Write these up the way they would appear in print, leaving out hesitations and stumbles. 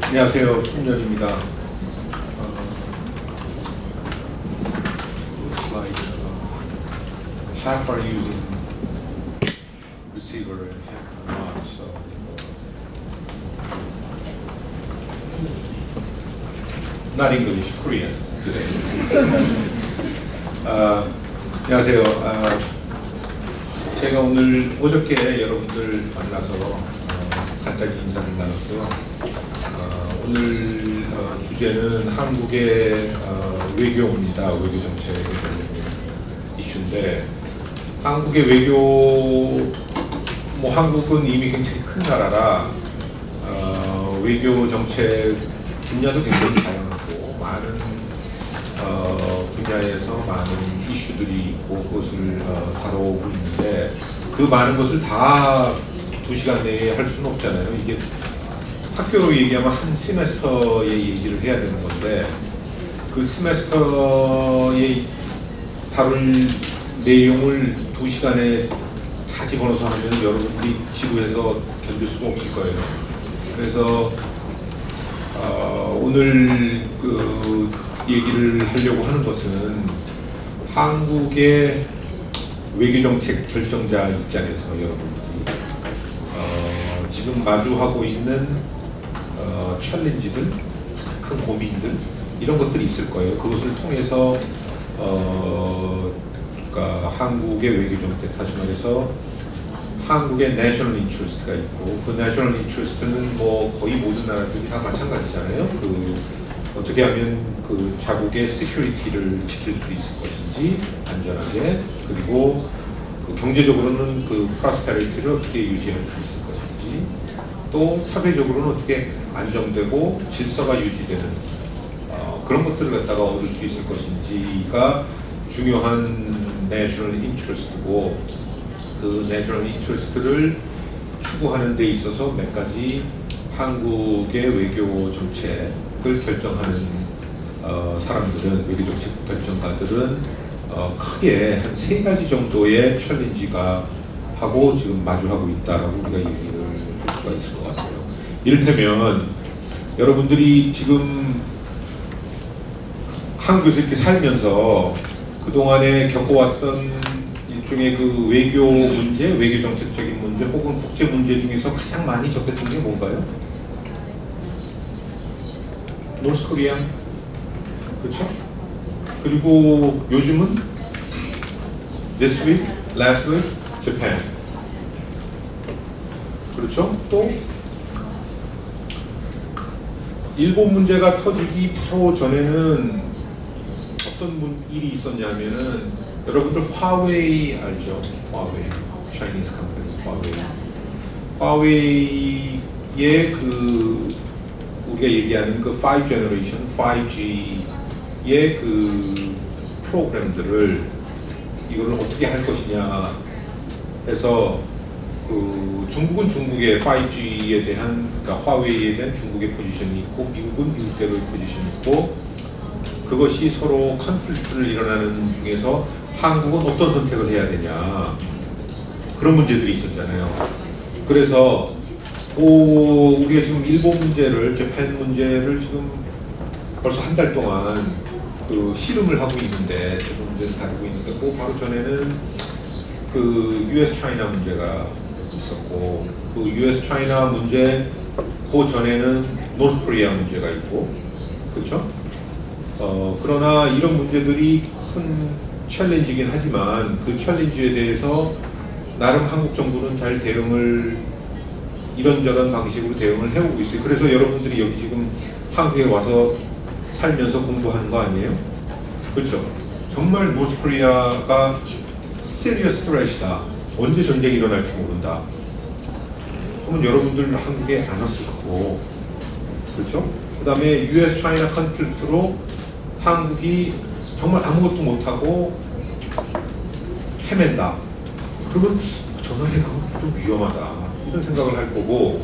안녕하세요. 손년입니다. Looks like half are using receiver and half are not. So not English, Korean today. 안녕하세요. 제가 어저께 여러분들 만나서 간단히 인사를 나눴고요. 오늘 주제는 한국의 외교입니다. 외교 정책 이슈인데, 한국의 외교, 한국은 이미 굉장히 큰 나라라 외교 정책 분야도 굉장히 다양하고 많은 분야에서 많은 이슈들이 있고 그것을 다뤄오고 있는데, 그 많은 것을 다 2시간 내에 할 수는 없잖아요. 이게 학교로 얘기하면 한 세메스터의 얘기를 해야 되는 건데, 그 세메스터에 다룰 내용을 2시간에 다 집어넣어서 하면 여러분들이 지구에서 견딜 수가 없을 거예요. 그래서 오늘 그 얘기를 하려고 하는 것은 한국의 외교정책 결정자 입장에서 여러분들이 지금 마주하고 있는 챌린지들, 큰 고민들, 이런 것들이 있을 거예요. 그것을 통해서 그러니까 한국의 외교정책, 다시 말해서 한국의 내셔널 인트러스트가 있고, 그 내셔널 인트러스트는 거의 모든 나라들이 다 마찬가지잖아요. 어떻게 하면 그 자국의 시큐리티를 지킬 수 있을 것인지, 안전하게, 그리고 경제적으로는 그 프로스페리티를 어떻게 유지할 수 있을 것인지, 또 사회적으로는 어떻게 안정되고 질서가 유지되는 그런 것들을 갖다가 얻을 수 있을 것인지가 중요한 내셔널 인트러스트고, 그 내셔널 인트러스트를 추구하는 데 있어서 몇 가지 한국의 외교 정책을 결정하는 사람들은, 외교 정책 결정가들은 크게 한 3가지 정도의 챌린지가 하고 지금 마주하고 있다라고 우리가 얘기를 할 수가 있을 것 같아요. 이를테면 여러분들이 지금 한국에서 이렇게 살면서 그동안에 겪어왔던 일종의 그 외교 문제, 외교 정책적인 문제, 혹은 국제 문제 중에서 가장 많이 접했던 게 뭔가요? 노스 코리아, 그렇죠? 그리고 요즘은 this week, last week, Japan. 그렇죠? 또 일본 문제가 터지기 바로 전에는 어떤 일이 있었냐면은, 여러분들 화웨이 알죠? 화웨이, Chinese company, 화웨이의 우리가 얘기하는 그 5 generation, 5G의 그 프로그램들을 이거를 어떻게 할 것이냐 해서, 중국은 중국의 5G에 대한, 그러니까 화웨이에 대한 중국의 포지션이 있고, 미국은 미국대로의 포지션이 있고, 그것이 서로 컨플릭트를 일어나는 중에서 한국은 어떤 선택을 해야 되냐, 그런 문제들이 있었잖아요. 그래서 우리가 지금 일본 문제를, 재팬 문제를 지금 벌써 한 달 동안 씨름을 하고 있는데, 그 문제를 다루고 있는데, 그 바로 전에는 그 US-차이나 문제가 있었고, 그 US-차이나 문제, 그 전에는 노스코리아 문제가 있고, 그렇죠? 그러나 이런 문제들이 큰 챌린지긴 하지만, 그 챌린지에 대해서 나름 한국 정부는 잘 대응을, 이런저런 방식으로 대응을 해오고 있어요. 그래서 여러분들이 여기 지금 한국에 와서 살면서 공부하는 거 아니에요? 그렇죠? 정말 노스코리아가 serious threat이다, 언제 전쟁이 일어날지 모른다 그러면 여러분들 한국에 안 왔을 거고, 그렇죠? 그 다음에 US-차이나 컨플릭트로 한국이 정말 아무것도 못하고 헤맨다, 그러면 전화해 가면 좀 위험하다, 이런 생각을 할 거고,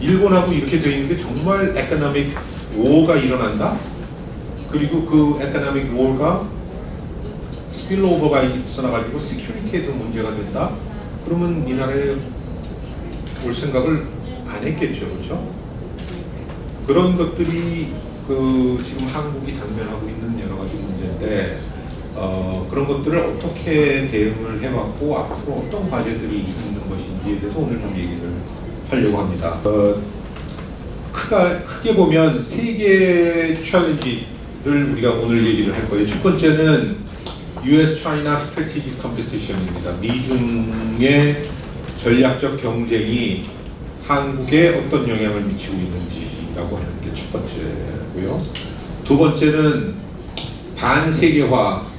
일본하고 이렇게 돼 있는데 정말 에코노믹 워가 일어난다, 그리고 그 에코노믹 워가 스필오버가 있어나가지고 시큐리티에도 문제가 된다, 그러면 이 나라에 올 생각을 안 했겠죠, 그렇죠? 그런 것들이 그 지금 한국이 당면하고 있는 여러 가지 문제인데 그런 것들을 어떻게 대응을 해왔고 앞으로 어떤 과제들이 있는 것인지에 대해서 오늘 좀 얘기를 하려고 합니다. 크게 보면 세 개의 챌린지를 우리가 오늘 얘기를 할 거예요. 첫 번째는 US-China Strategic Competition입니다. 미중의 전략적 경쟁이 한국에 어떤 영향을 미치고 있는지라고 하는 게 첫 번째고요. 두 번째는 반세계화,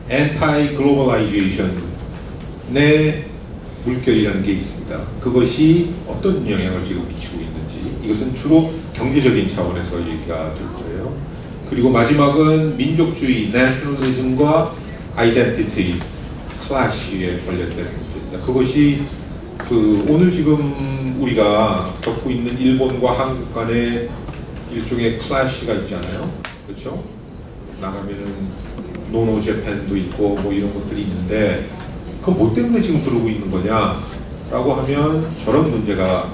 anti-globalization의 물결이라는 게 있습니다. 그것이 어떤 영향을 지금 미치고 있는지, 이것은 주로 경제적인 차원에서 얘기가 될 거예요. 그리고 마지막은 민족주의, nationalism과 identity, clash에 관련된 문제입니다. 그것이 오늘 지금 우리가 겪고 있는 일본과 한국 간의 일종의 클래시가 있잖아요. 그렇죠? 나가면은 노노 재팬도 있고 뭐 이런 것들이 있는데 그건 뭐 때문에 지금 그러고 있는 거냐라고 하면 저런 문제가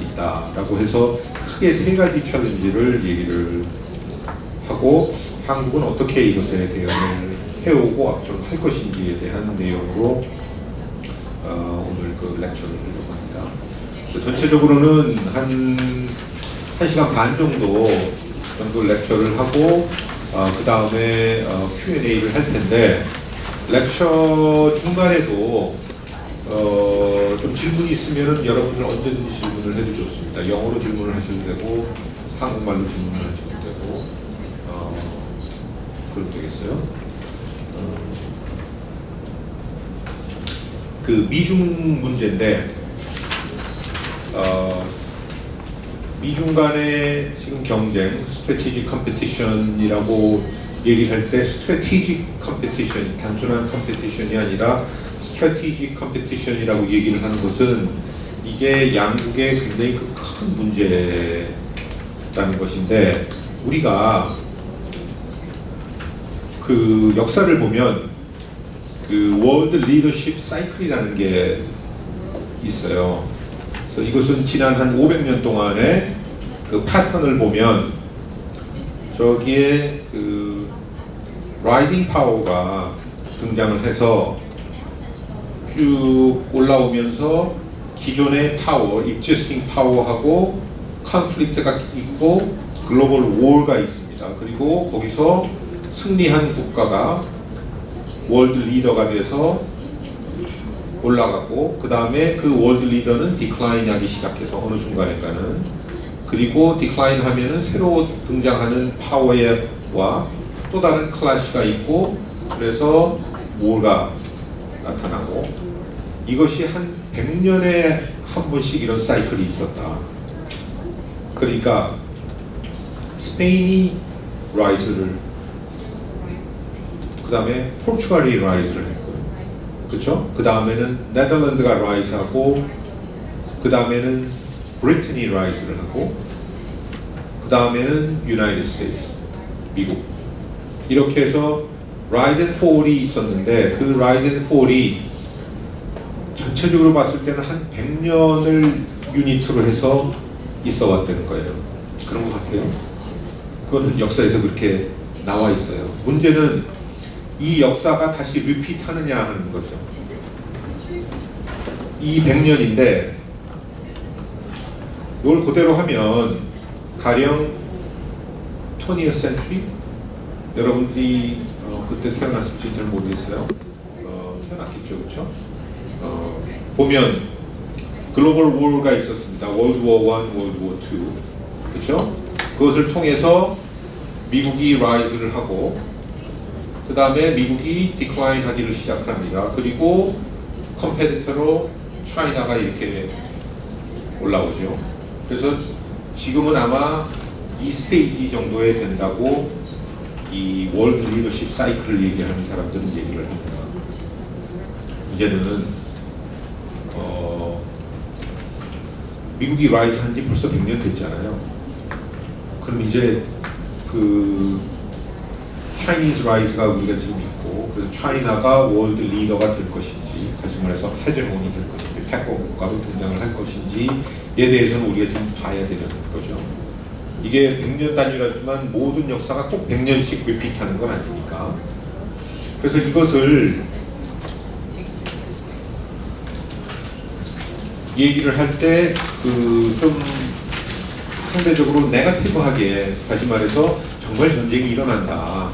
있다라고 해서 크게 세 가지 챌린지를 얘기를 하고 한국은 어떻게 이것에 대응을 해오고 앞으로 할 것인지에 대한 내용으로 오늘 그 렉처를 하려고 합니다. 그래서 전체적으로는 한 1시간 반 정도 렉처를 하고 그 다음에 Q&A를 할 텐데 렉처 중간에도 좀 질문이 있으면 여러분들 언제든지 질문을 해도 좋습니다. 영어로 질문을 하셔도 되고 한국말로 질문을 하셔도 되고 그럼 되겠어요? 그 미중 문제인데 미중 간의 지금 경쟁, 스트래티직 컴피티션이라고 얘기를 할 때 스트래티직 컴피티션, 단순한 컴피티션이 아니라 스트래티직 컴피티션이라고 얘기를 하는 것은 이게 양국의 굉장히 큰 문제라는 것인데 우리가 그 역사를 보면 그 월드 리더십 사이클이라는 게 있어요. 그래서 이것은 지난 한 500년 동안의 그 패턴을 보면 저기에 그 라이징 파워가 등장을 해서 쭉 올라오면서 기존의 파워, existing 파워하고 컨플릭트가 있고 글로벌 워가 있습니다. 그리고 거기서 승리한 국가가 월드 리더가 돼서 올라가고 그 다음에 그 월드 리더는 디클라인 하기 시작해서 어느 순간인가는 그리고 디클라인 하면은 새로 등장하는 파워와 또 다른 클래시가 있고 그래서 워가 나타나고 이것이 한 100년에 한 번씩 이런 사이클이 있었다. 그러니까 스페인이 라이즈를 그 다음에 포르투갈이 라이즈를 했고 그렇죠? 그 다음에는 네덜란드가 라이즈하고 그 다음에는 브리튼이 라이즈를 하고 그 다음에는 유나이티드 스테이츠, 미국 이렇게 해서 라이즈 앤 폴이 있었는데 그 라이즈 앤 폴이 전체적으로 봤을 때는 한 100년을 유니트로 해서 있어 왔다는 거예요. 그런 것 같아요. 그거는 역사에서 그렇게 나와 있어요. 문제는 이 역사가 다시 리피트 하느냐 하는 거죠. 이 100년인데 이걸 그대로 하면 가령 20th century 여러분들이 그때 태어났을지 잘 모르겠어요. 태어났겠죠, 그렇죠? 보면 글로벌 워가 있었습니다. 월드 워 1, 월드 워 2, 그렇죠? 그것을 통해서 미국이 라이즈를 하고 그 다음에 미국이 디클라인 하기를 시작합니다. 그리고 컴페티터로 차이나가 이렇게 올라오죠. 그래서 지금은 아마 이 스테이지 정도에 된다고 이 월드 리더십 사이클을 얘기하는 사람들은 얘기를 합니다. 이제는 미국이 라이즈 한 지 벌써 100년 됐잖아요. 그럼 이제 그 차이니즈 라이즈가 우리가 지금 있고 그래서 차이나가 월드 리더가 될 것인지 다시 말해서 헤제모니 될 것인지 패권 국가로 등장을 할 것인지에 대해서는 우리가 지금 봐야 되는 거죠. 이게 100년 단위라지만 모든 역사가 꼭 100년씩 리피트하는 건 아니니까. 그래서 이것을 얘기를 할 때 좀 상대적으로 네거티브하게, 다시 말해서 정말 전쟁이 일어난다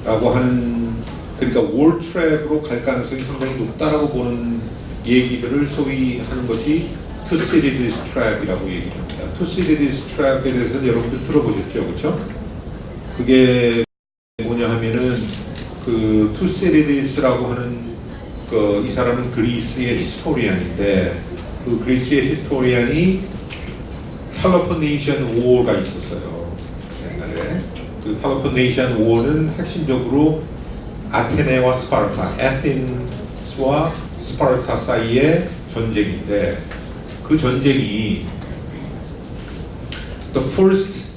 라고 하는, 그러니까 월 트랩으로 갈 가능성이 상당히 높다라고 보는 얘기들을 소위 하는 것이 투시디디스 트랩이라고 얘기를 합니다. 투시디디스 트랩에 대해서 여러분들 들어보셨죠, 그렇죠? 그게 뭐냐 하면은 그 투시디디스라고 하는 이 사람은 그리스의 히스토리안인데, 그 그리스의 히스토리안이 팔로포네이션 워가 있었어요. 옛날에 그 팔로포네이션 워는 핵심적으로 아테네와 스파르타, 에덴스와 스파르타 사이의 전쟁인데, 그 전쟁이 The First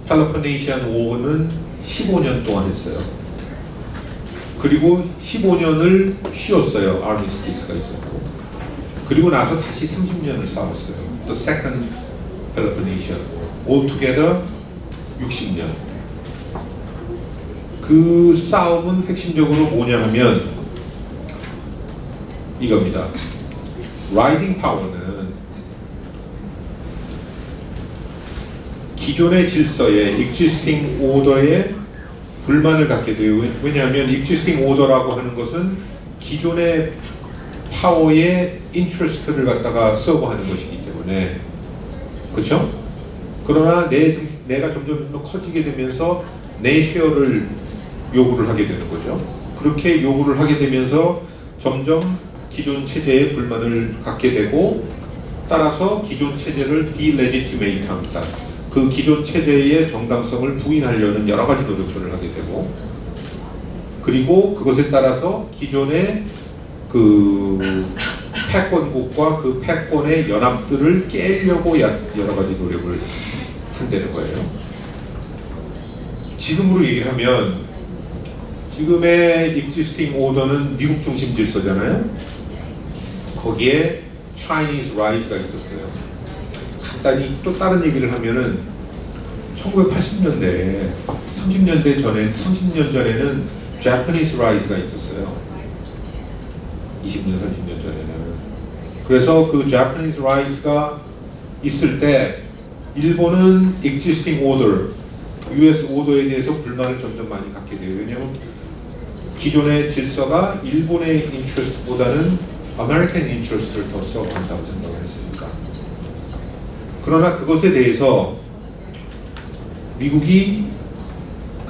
Peloponnesian War는 15년 동안 했어요. 그리고 15년을 쉬었어요. 아르미스티스가 있었고, 그리고 나서 다시 30년을 싸웠어요. The Second Peloponnesian War. Altogether 60년. 그 싸움은 핵심적으로 뭐냐 하면 이겁니다. Rising Power는 기존의 질서에, existing order에 불만을 갖게 돼요. 왜냐하면 existing order라고 하는 것은 기존의 파워의 인트레스트를 갖다가 서브하는 것이기 때문에, 그렇죠? 그러나 내가 점점 커지게 되면서 내 쉐어를 요구를 하게 되는 거죠. 그렇게 요구를 하게 되면서 점점 기존 체제에 불만을 갖게 되고, 따라서 기존 체제를 디레지티메이트 합니다. 그 기존 체제의 정당성을 부인하려는 여러 가지 노력들을 하게 되고, 그리고 그것에 따라서 기존의 그 패권국과 그 패권의 연합들을 깨려고 여러 가지 노력을 한다는 거예요. 지금으로 얘기를 하면 지금의 existing order는 미국 중심 질서잖아요. 거기에 Chinese rise가 있었어요. 간단히 또 다른 얘기를 하면은 1980년대, 30년 전에는 Japanese rise가 있었어요. 20년, 30년 전에는. 그래서 그 Japanese rise가 있을 때 일본은 existing order, US order에 대해서 불만을 점점 많이 갖게 돼요. 왜냐하면 기존의 질서가 일본의 인트레스트보다는 American interest를 더 서브한다고 생각을 했으니까. 그러나 그것에 대해서 미국이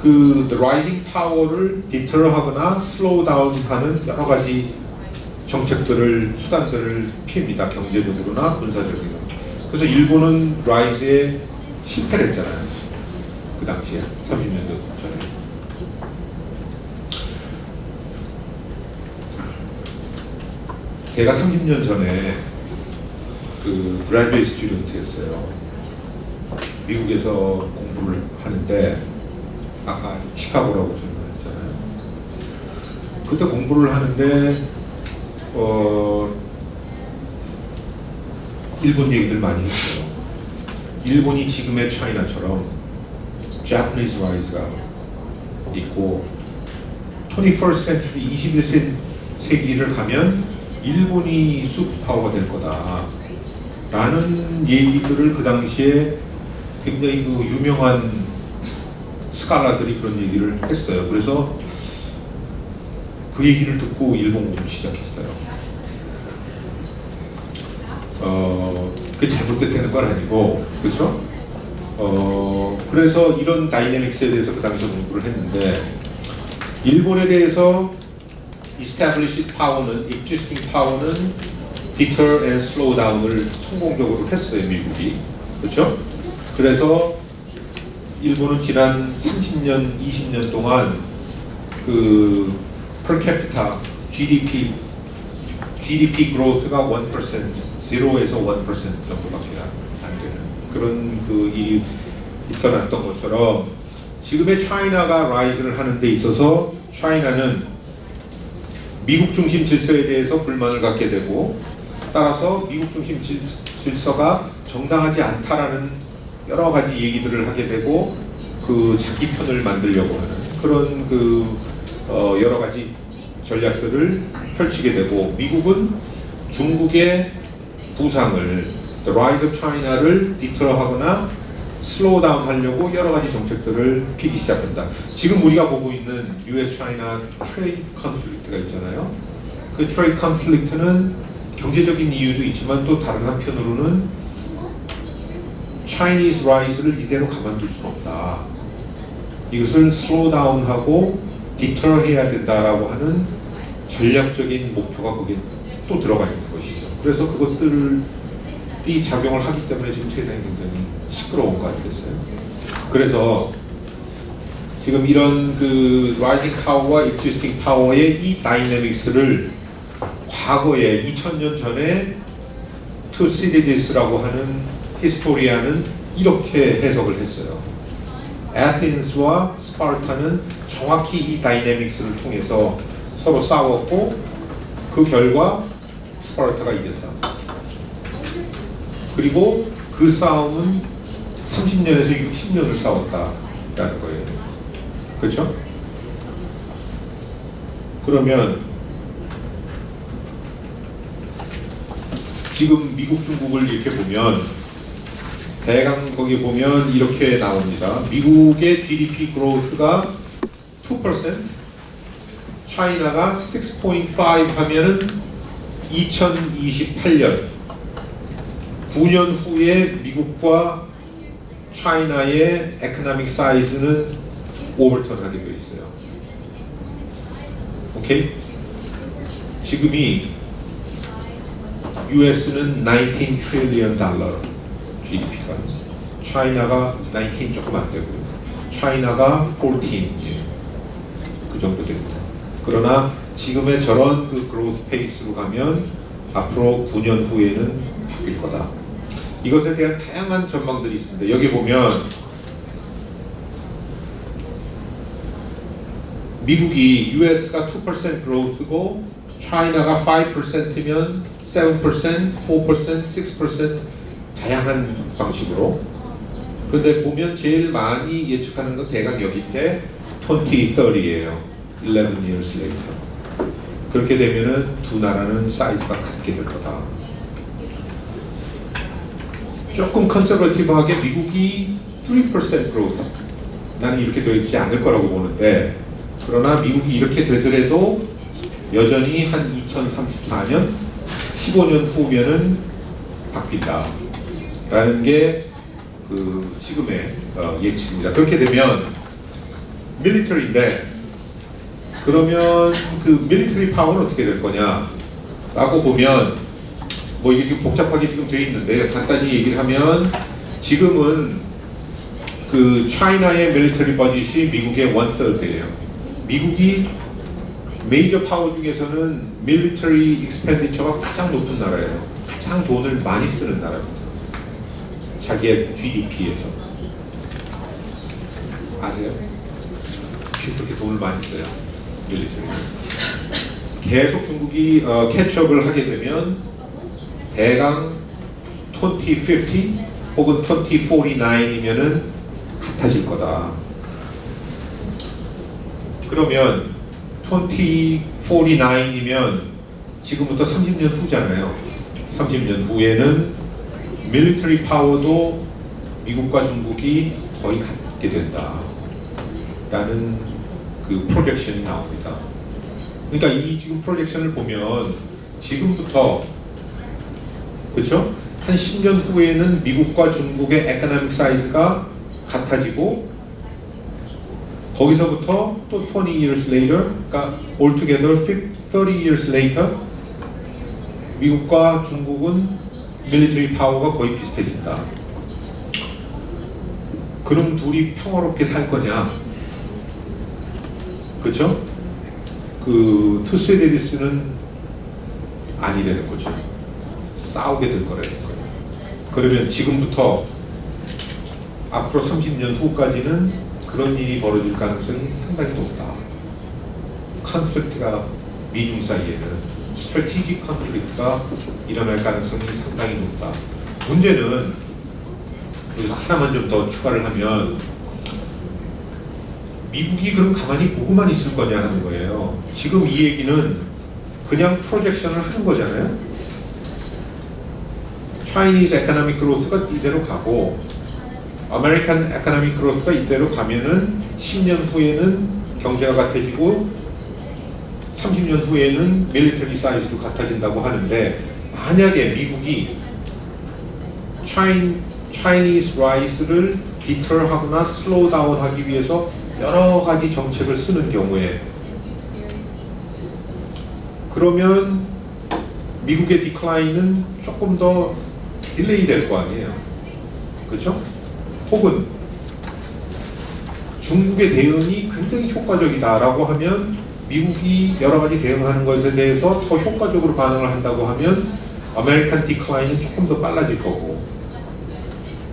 그 The Rising Power를 디터하거나 슬로우 다운하는 여러 가지 정책들을, 수단들을 피합니다. 경제적으로나 군사적으로. 그래서 일본은 라이즈에 실패를 했잖아요. 그 당시에 30년 전에. 제가 30년 전에 그 그라듀에이트 스튜던트였어요. 미국에서 공부를 하는데, 아까 시카고라고 설명했잖아요. 그때 공부를 하는데 일본 얘기들 많이 했어요. 일본이 지금의 차이나처럼 Japanese rise가 있고 21st century 21세기를 가면 일본이 슈퍼파워가 될 거다 라는 얘기들을 그 당시에 굉장히 그 유명한 스칼라들이 그런 얘기를 했어요. 그래서 그 얘기를 듣고 일본 공부를 시작했어요. 그게 잘못됐다는 건 아니고, 그렇죠? 그래서 이런 다이내믹스에 대해서 그 당시에 공부를 했는데, 일본에 대해서 established power는, existing power는 deter and slow down을 성공적으로 했어요, 미국이. 그렇죠? 그래서 일본은 지난 30년, 20년 동안 그 per capita GDP growth가 1%, 0에서 1% 정도밖에 안 되는 그런 그 일이 있던 것처럼, 지금의 차이나가 라이즈를 하는 데 있어서 차이나는 미국 중심 질서에 대해서 불만을 갖게 되고, 따라서 미국 중심 질서가 정당하지 않다라는 여러 가지 얘기들을 하게 되고 그 자기 편을 만들려고 하는 그런 여러 가지 전략들을 펼치게 되고 미국은 중국의 부상을 The Rise of China를 디터하거나 슬로우 다운 하려고 여러 가지 정책들을 피기 시작한다. 지금 우리가 보고 있는 US-China 트레이드 컨플릭트가 있잖아요. 그 트레이드 컨플릭트는 경제적인 이유도 있지만 또 다른 한편으로는 Chinese rise를 이대로 가만둘 수는 없다. 이것을 슬로우 다운하고 디터해야 된다라고 하는 전략적인 목표가 거기에 또 들어가 있는 것이죠. 그래서 그것들이 작용을 하기 때문에 지금 세상이 굉장히 시끄러운 거 아니겠어요? 그래서 지금 이런 그 rising power와 existing power의 이 다이내믹스를 과거에 2000년 전에 투시디디스라고 하는 히스토리아는 이렇게 해석을 했어요. 에덴스와 스파르타는 정확히 이 다이내믹스를 통해서 서로 싸웠고 그 결과 스파르타가 이겼다. 그리고 그 싸움은 30년에서 60년을 싸웠다라는 거예요. 그렇죠? 그러면 지금 미국, 중국을 이렇게 보면 대강 거기 보면 이렇게 나옵니다. 미국의 GDP growth가 2%, 차이나가 6.5 하면은 2028년 9년 후에 미국과 차이나의 economic size는 오버턴하게 되어 있어요. 오케이? 지금이 US는 19 trillion 달러 GDP가, 차이나가 19 조금 안 되고요. 차이나가 14, 그 정도 됩니다. 그러나 지금의 저런 그 그로스 페이스로 가면 앞으로 9년 후에는 바뀔 거다. 이것에 대한 다양한 전망들이 있습니다. 여기 보면 미국이 US가 2% growth고 차이나가 5%면 7%, 4%, 6% 다양한 방식으로. 그런데 보면 제일 많이 예측하는 건 대강 여기인데 2030이에요. 11 years later. 그렇게 되면은 두 나라는 사이즈가 같게 될 거다. 조금 컨서버티브하게 미국이 3% growth, 나는 이렇게 되지 않을 거라고 보는데, 그러나 미국이 이렇게 되더라도 여전히 한 2034년 15년 후면은 바뀐다 라는 게 그 지금의 예측입니다. 그렇게 되면 밀리터리인데, 그러면 그 밀리터리 파워는 어떻게 될 거냐 라고 보면, 뭐 이게 지금 복잡하게 지금 되어 있는데 간단히 얘기를 하면, 지금은 그 차이나의 밀리터리 버짓이 미국의 1/3예요. 미국이 메이저 파워 중에서는 밀리터리 익스펜디처가 가장 높은 나라예요. 가장 돈을 많이 쓰는 나라입니다. 자기의 GDP에서. 아세요? 그렇게 돈을 많이 써요. 밀리터리. 계속 중국이 캐치업을 하게 되면 대강 2050 혹은 2049이면은 같아질 거다. 그러면 2049이면 지금부터 30년 후잖아요. 30년 후에는 밀리터리 파워도 미국과 중국이 거의 같게 된다 라는 그 프로젝션이 나옵니다. 그러니까 이 지금 프로젝션을 보면 지금부터, 그렇죠? 한 10년 후에는 미국과 중국의 에코노믹 사이즈가 같아지고, 거기서부터 또 20 years later, 그러니까 altogether 30 years later 미국과 중국은 밀리터리 파워가 거의 비슷해진다. 그럼 둘이 평화롭게 살 거냐? 그렇죠? 그 투세데리스는 아니라는 거죠. 싸우게 될 거라는 거예요. 그러면 지금부터 앞으로 30년 후까지는 그런 일이 벌어질 가능성이 상당히 높다. 컨플릭트가 미중 사이에는 스트래티직 컨플릭트가 일어날 가능성이 상당히 높다. 문제는 여기서 하나만 좀 더 추가를 하면 미국이 그럼 가만히 보고만 있을 거냐 하는 거예요. 지금 이 얘기는 그냥 프로젝션을 하는 거잖아요. Chinese economic growth가 이대로 가고 American economic growth가 이대로 가면은 10년 후에는 경제가 같아지고 30년 후에는 military size도 같아진다고 하는데, 만약에 미국이 Chinese rise를 deter하거나 slow down 하기 위해서 여러 가지 정책을 쓰는 경우에, 그러면 미국의 디클라인은 조금 더 딜레이 될 거 아니에요. 그렇죠? 혹은 중국의 대응이 굉장히 효과적이다라고 하면, 미국이 여러 가지 대응하는 것에 대해서 더 효과적으로 반응을 한다고 하면 아메리칸 디클라인은 조금 더 빨라질 거고,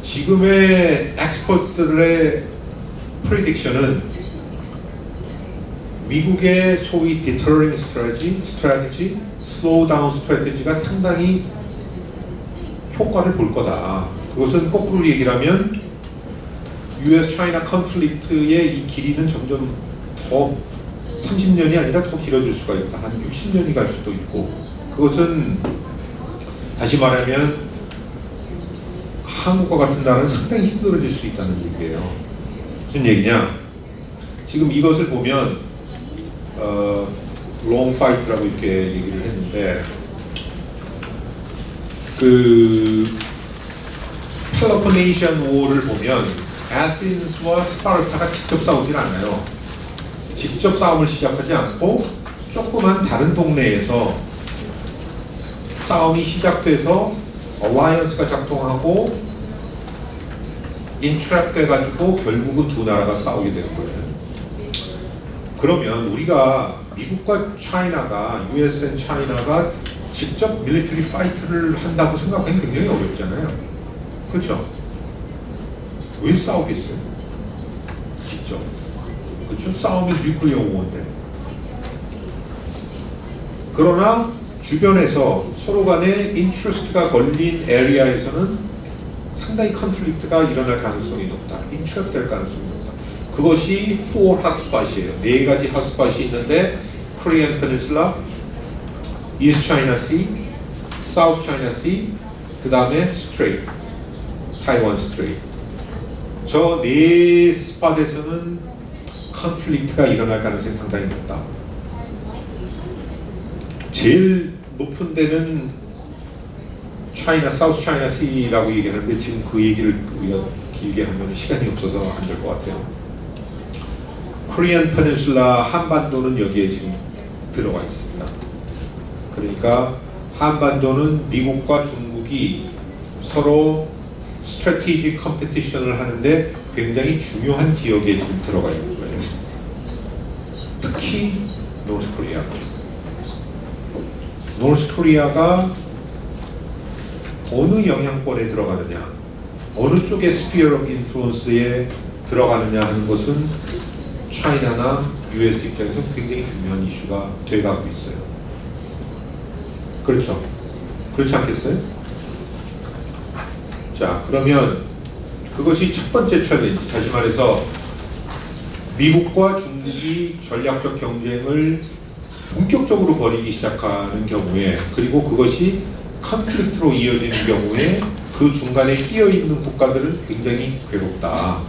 지금의 엑스퍼트들의 프리딕션은 미국의 소위 deterring strategy, slow down strategy가 상당히 효과를 볼 거다. 그것은 거꾸로 얘기를 하면 US-China 컨플릭트의 이 길이는 점점 더 30년이 아니라 더 길어질 수가 있다. 한 60년이 갈 수도 있고, 그것은 다시 말하면 한국과 같은 나라는 상당히 힘들어질 수 있다는 얘기예요. 무슨 얘기냐? 지금 이것을 보면 long fight라고 이렇게 얘기를 했는데, 그 펠로포네시안 워를 보면 아테네스와 스파르타가 직접 싸우질 않아요. 직접 싸움을 시작하지 않고 조그만 다른 동네에서 싸움이 시작돼서 얼라이언스가 작동하고 인트랩 돼가지고 결국은 두 나라가 싸우게 되는 거예요. 그러면 우리가 미국과 차이나가, US and 차이나가 직접 밀리터리 파이트를 한다고 생각하기 굉장히 어렵잖아요. 그렇죠? 왜 싸우겠어요? 직접. 그렇죠? 싸움이 뉴클리어 워인데. 그러나 주변에서 서로 간에 인트러스트가 걸린 에리아에서는 상당히 컨플릭트가 일어날 가능성이 높다. 인트랩 될 가능성이 높다. 그것이 4 핫스팟이에요. 4가지 핫스팟이 있는데, Korean Peninsula, East China Sea, South China Sea, 그 다음에 Strait, 타이완 스트레이트. 저 4스팟에서는 컨플릭트가 일어날 가능성이 상당히 높다. 제일 높은 데는 차이나, 사우스 차이나 씨라고 얘기하는데, 지금 그 얘기를 우리가 길게 하면 시간이 없어서 안 될 것 같아요. 코리안 페닌슐라, 한반도는 여기에 지금 들어가 있습니다. 그러니까 한반도는 미국과 중국이 서로 스트래티지 컴피티션을 하는데 굉장히 중요한 지역에 지금 들어가 있는 거예요. 특히 노스 코리아. 노스 코리아가 어느 영향권에 들어가느냐, 어느 쪽의 스피어 오브 인플루언스에 들어가느냐 하는 것은 차이나나 US 입장에서 굉장히 중요한 이슈가 돼가고 있어요. 그렇죠? 그렇지 않겠어요? 자, 그러면 그것이 첫 번째 챌린지. 다시 말해서 미국과 중국이 전략적 경쟁을 본격적으로 벌이기 시작하는 경우에, 그리고 그것이 컨플릭트로 이어지는 경우에 그 중간에 끼어있는 국가들은 굉장히 괴롭다.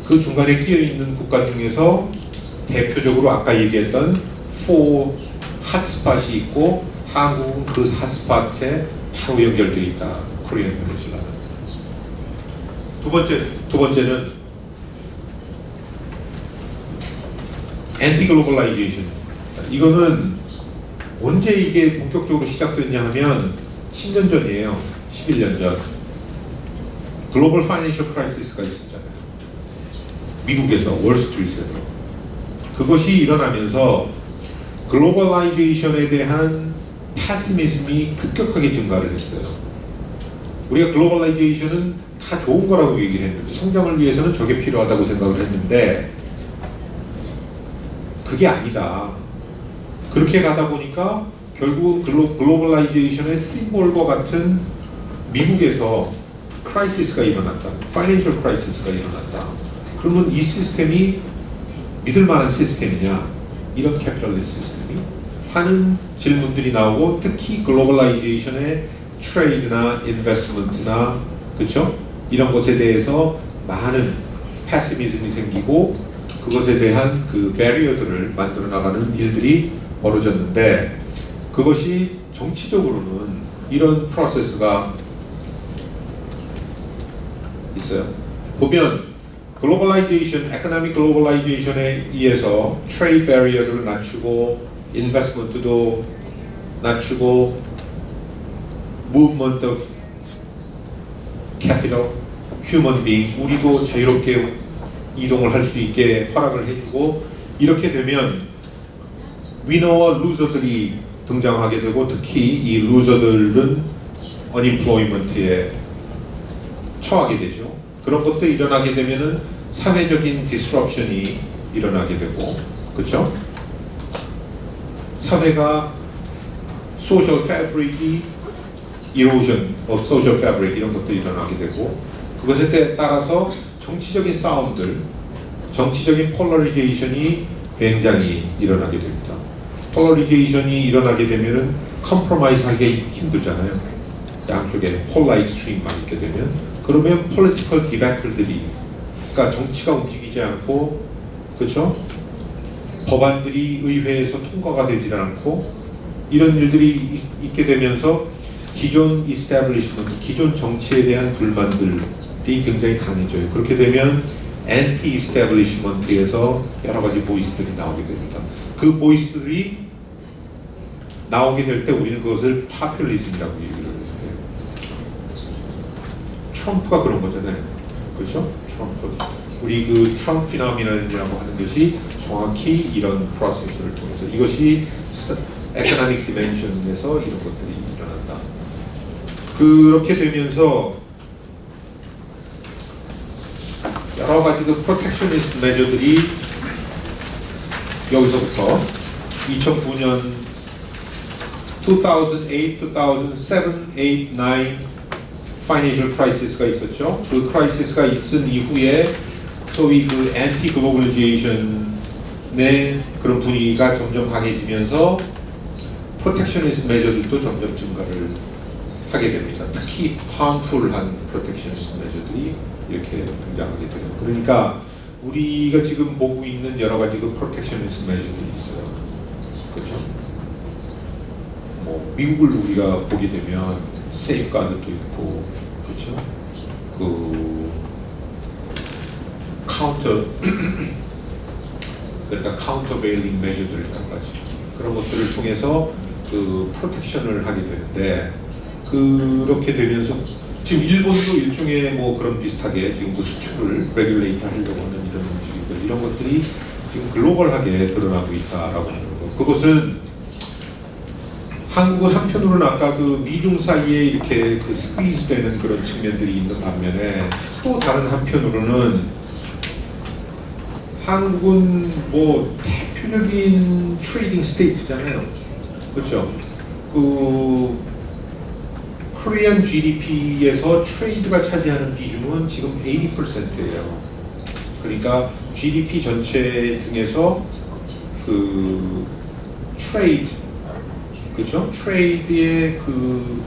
그 중간에 끼어있는 국가 중에서 대표적으로 아까 얘기했던 4 핫스팟이 있고, 한국은 그 핫스팟에 바로 연결되어 있다. 코리안 페닌슐라는. 두 번째는 엔티 글로벌라이제이션. 이거는 언제 이게 본격적으로 시작됐냐 하면 10년 전이에요. 11년 전. 글로벌 파이낸셜 크라이시스가 있었잖아요. 미국에서, 월스트리트에서. 그것이 일어나면서 글로벌라이제이션에 대한 패시미즘이 급격하게 증가를 했어요. 우리가 글로벌라이제이션은 다 좋은 거라고 얘기를 했는데, 성장을 위해서는 저게 필요하다고 생각을 했는데, 그게 아니다. 그렇게 가다 보니까 결국 글로벌라이제이션의 심볼과 같은 미국에서 크라이시스가 일어났다. 파이낸셜 크라이시스가 일어났다. 그러면 이 시스템이 믿을 만한 시스템이냐? 이런 캐피탈리스트 시스템이 하는 질문들이 나오고, 특히 글로벌라이제이션의 트레이드나 인베스트먼트나 그렇죠? 이런 것에 대해서 많은 패시미즘이 생기고 그것에 대한 그 배리어들을 만들어 나가는 일들이 벌어졌는데, 그것이 정치적으로는 이런 프로세스가 있어요. 보면 글로벌라이제이션, 에코노믹 글로벌라이제이션에 의해서 트레이드 배리어를 낮추고 인베스트먼트도 낮추고 movement of capital, human being, 우리도 자유롭게 이동을 할 수 있게 허락을 해주고, 이렇게 되면 위너와 루저들이 등장하게 되고, 특히 이 루저들은 unemployment에 처하게 되죠. 그런 것들이 일어나게 되면은 사회적인 disruption이 일어나게 되고, 그렇죠? 사회가 social fabric이 erosion of social fabric 이런 것들이 일어나게 되고, 그것에 따라서 정치적인 싸움들, 정치적인 폴러리제이션이 굉장히 일어나게 됩니다. 폴러리제이션이 일어나게 되면은 컴프로마이즈 하기 힘들잖아요. 양쪽에 폴라 익스트림만 있게 되면. 그러면 폴리티컬 디베클들이, 그러니까 정치가 움직이지 않고, 그렇죠? 법안들이 의회에서 통과가 되지 않고, 이런 일들이 있게 되면서 기존 이스태블리시먼트, 기존 정치에 대한 불만들이 굉장히 강해져요. 그렇게 되면 엔티 이스태블리시먼트에서 여러 가지 보이스들이 나오게 됩니다. 그 보이스들이 나오게 될 때 우리는 그것을 파퓰리즘이라고 얘기를 해요. 트럼프가 그런 거잖아요. 그렇죠? 트럼프. 우리 그 트럼프 피노미널이라고 하는 것이 정확히 이런 프로세스를 통해서, 이것이 에코노믹 디멘션에서 이런 것들이 일어난다. 그렇게 되면서 여러 가지 그 프로텍셔니스트 메저들이 여기서부터 2009년 2008, 2007, 8, 9 파이낸셜 크라이시스가 있었죠. 그 크라이시스가 있은 이후에 소위 그 엔티 글로벌리제이션의 그런 분위기가 점점 강해지면서 프로텍셔니스트 메저들도 점점 증가를 하게 됩니다. 특히 harmful한 프로텍셔니스트 메저들이 이렇게 등장하게 돼요. 그러니까 우리가 지금 보고 있는 여러 가지 그 프로텍셔니스트 메저들이 있어요. 그렇죠? 뭐 미국을 우리가 보게 되면 세이프가드도 있고, 그렇죠? 그 카운터 그러니까 카운터베일링 메저들 여러 가지 그런 것들을 통해서 그 프로텍션을 하게 되는데, 그렇게 되면서 지금 일본도 일종의 뭐 그런 비슷하게 지금 그 수출을 레귤레이트 하려고 하는 이런 움직임들, 이런 것들이 지금 글로벌하게 드러나고 있다라고 하는 거. 그것은 한국은 한편으로는 아까 그 미중 사이에 이렇게 그 스퀴즈 되는 그런 측면들이 있는 반면에, 또 다른 한편으로는 한국은 뭐 대표적인 트레이딩 스테이트잖아요. 그렇죠? 그 코리안 GDP에서 트레이드가 차지하는 비중은 지금 80%예요. 그러니까 GDP 전체 중에서 그 트레이드, 그렇죠? 트레이드의 그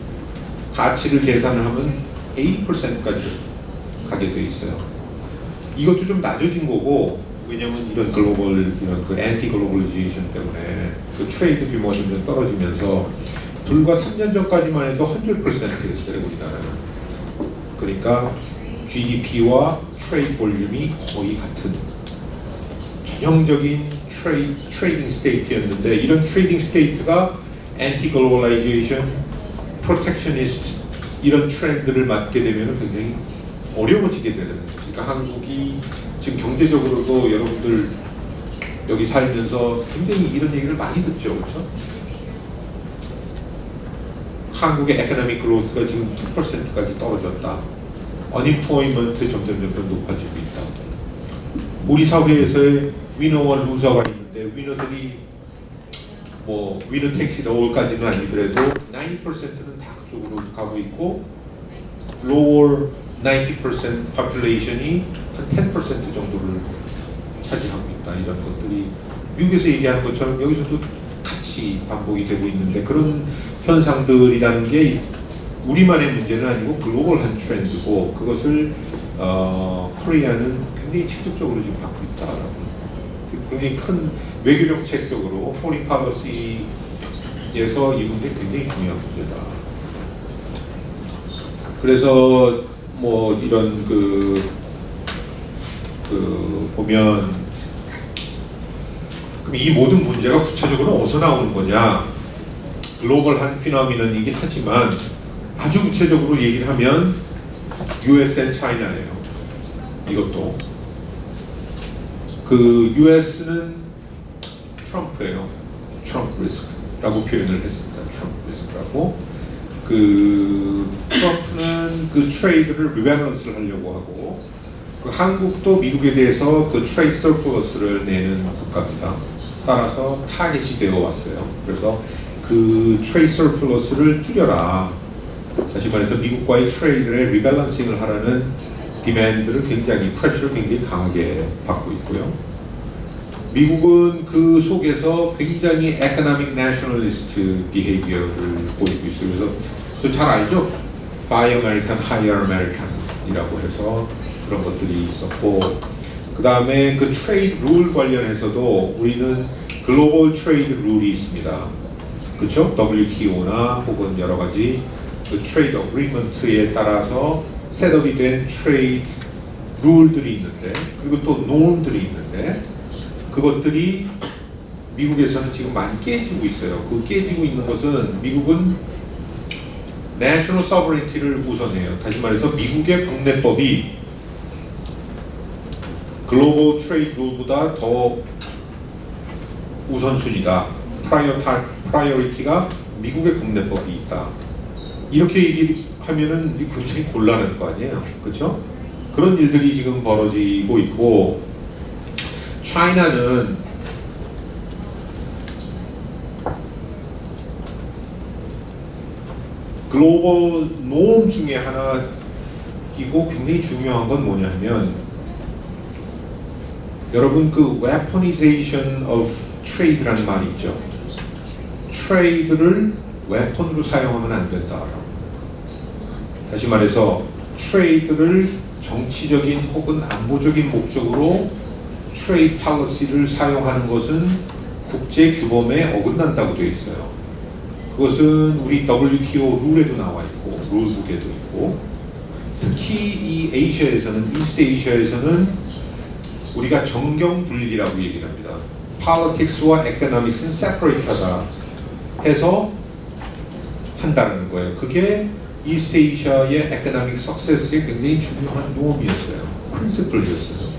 가치를 계산을 하면 80%까지 가게 돼 있어요. 이것도 좀 낮아진 거고, 왜냐면 이런 글로벌, 이런 그 엔티 글로벌리제이션 때문에 그 트레이드 규모가 점점 떨어지면서 불과 3년 전까지만 해도 100%였어요, 우리나라는. 그러니까 GDP와 트레이드 볼륨이 거의 같은 전형적인 트레이딩 스테이트였는데, 이런 트레이딩 스테이트가 엔티 글로벌라이제이션, 프로텍셔니스트 이런 트렌드를 맞게 되면 굉장히 어려워지게 되는. 그러니까 한국이 지금 경제적으로도 여러분들 여기 살면서 굉장히 이런 얘기를 많이 듣죠, 그렇죠? 한국의 에코노믹 그로스가 지금 2%까지 떨어졌다. 언임플로이먼트 점점 높아지고 있다. 우리 사회에서의 위너와 루저가 있는데, 위너들이 뭐 위너 택시 러울까지는 아니더라도 90%는 다 그쪽으로 가고 있고, 로어 90% population이 한 10% 정도를 차지하고 있다. 이런 것들이 미국에서 얘기하는 것처럼 여기서도 같이 반복이 되고 있는데, 그런 현상들이라는 게 우리만의 문제는 아니고 글로벌한 트렌드고, 그것을 코리아는 굉장히 직접적으로 지금 받고 있다라고, 굉장히 큰 외교 정책적으로 foreign policy에서 이 문제 굉장히 중요한 문제다. 그래서 뭐 이런 보면, 그럼 이 모든 문제가 구체적으로 어디서 나오는 거냐? 글로벌한 피노미넌이긴 하지만 아주 구체적으로 얘기를 하면 US and China예요. 이것도 그 US는 트럼프예요. 트럼프 리스크라고 표현을 했습니다. 트럼프 리스크라고. 그 트럼프는 그 트레이드를 리밸런스를 하려고 하고, 그 한국도 미국에 대해서 그 트레이드 서플러스를 내는 국가입니다. 따라서 타겟이 되어 왔어요. 그래서 그 트레이드 서플러스를 줄여라. 다시 말해서 미국과의 트레이드의 리밸런싱을 하라는 디맨드를 굉장히, 프레셔를 굉장히 강하게 받고 있고요. 미국은 그 속에서 굉장히 economic nationalist behavior를 보이고 있어요. 그래서 저 잘 알죠? Buy American, Hire American이라고 해서 그런 것들이 있었고, 그 다음에 그 트레이드 룰 관련해서도 우리는 글로벌 트레이드 룰이 있습니다. 그렇죠? WTO나 혹은 여러 가지 그 트레이드 어그리먼트에 따라서 셋업이 된 트레이드 룰들이 있는데, 그리고 또 놈들이 있는데, 그것들이 미국에서는 지금 많이 깨지고 있어요. 그 깨지고 있는 것은 미국은 내셔널 서버리티를 우선해요. 다시 말해서 미국의 국내법이 글로벌 트레이드 룰보다 더 우선순위다. 프라이어리티가 미국의 국내법이 있다. 이렇게 얘기하면은 굉장히 곤란할 거 아니에요. 그렇죠? 그런 일들이 지금 벌어지고 있고, 차이나는 글로벌 노임 중에 하나이고, 굉장히 중요한 건 뭐냐면, 여러분 그 weaponization of trade라는 말이 있죠. 트레이드를 웨폰으로 사용하면 안 된다라고. 다시 말해서 트레이드를 정치적인 혹은 안보적인 목적으로 트레이드 팔러시를 사용하는 것은 국제 규범에 어긋난다고 되어 있어요. 그것은 우리 WTO 룰에도 나와 있고, 룰북에도 있고, 특히 이 아시아에서는, 이스트 아시아에서는 우리가 정경분리라고 얘기를 합니다. Politics와 Economics는 separate하다 해서 한다는 거예요. 그게 이스트 아시아의 economic success에 굉장히 중요한 노험이었어요. 프린시플이었어요.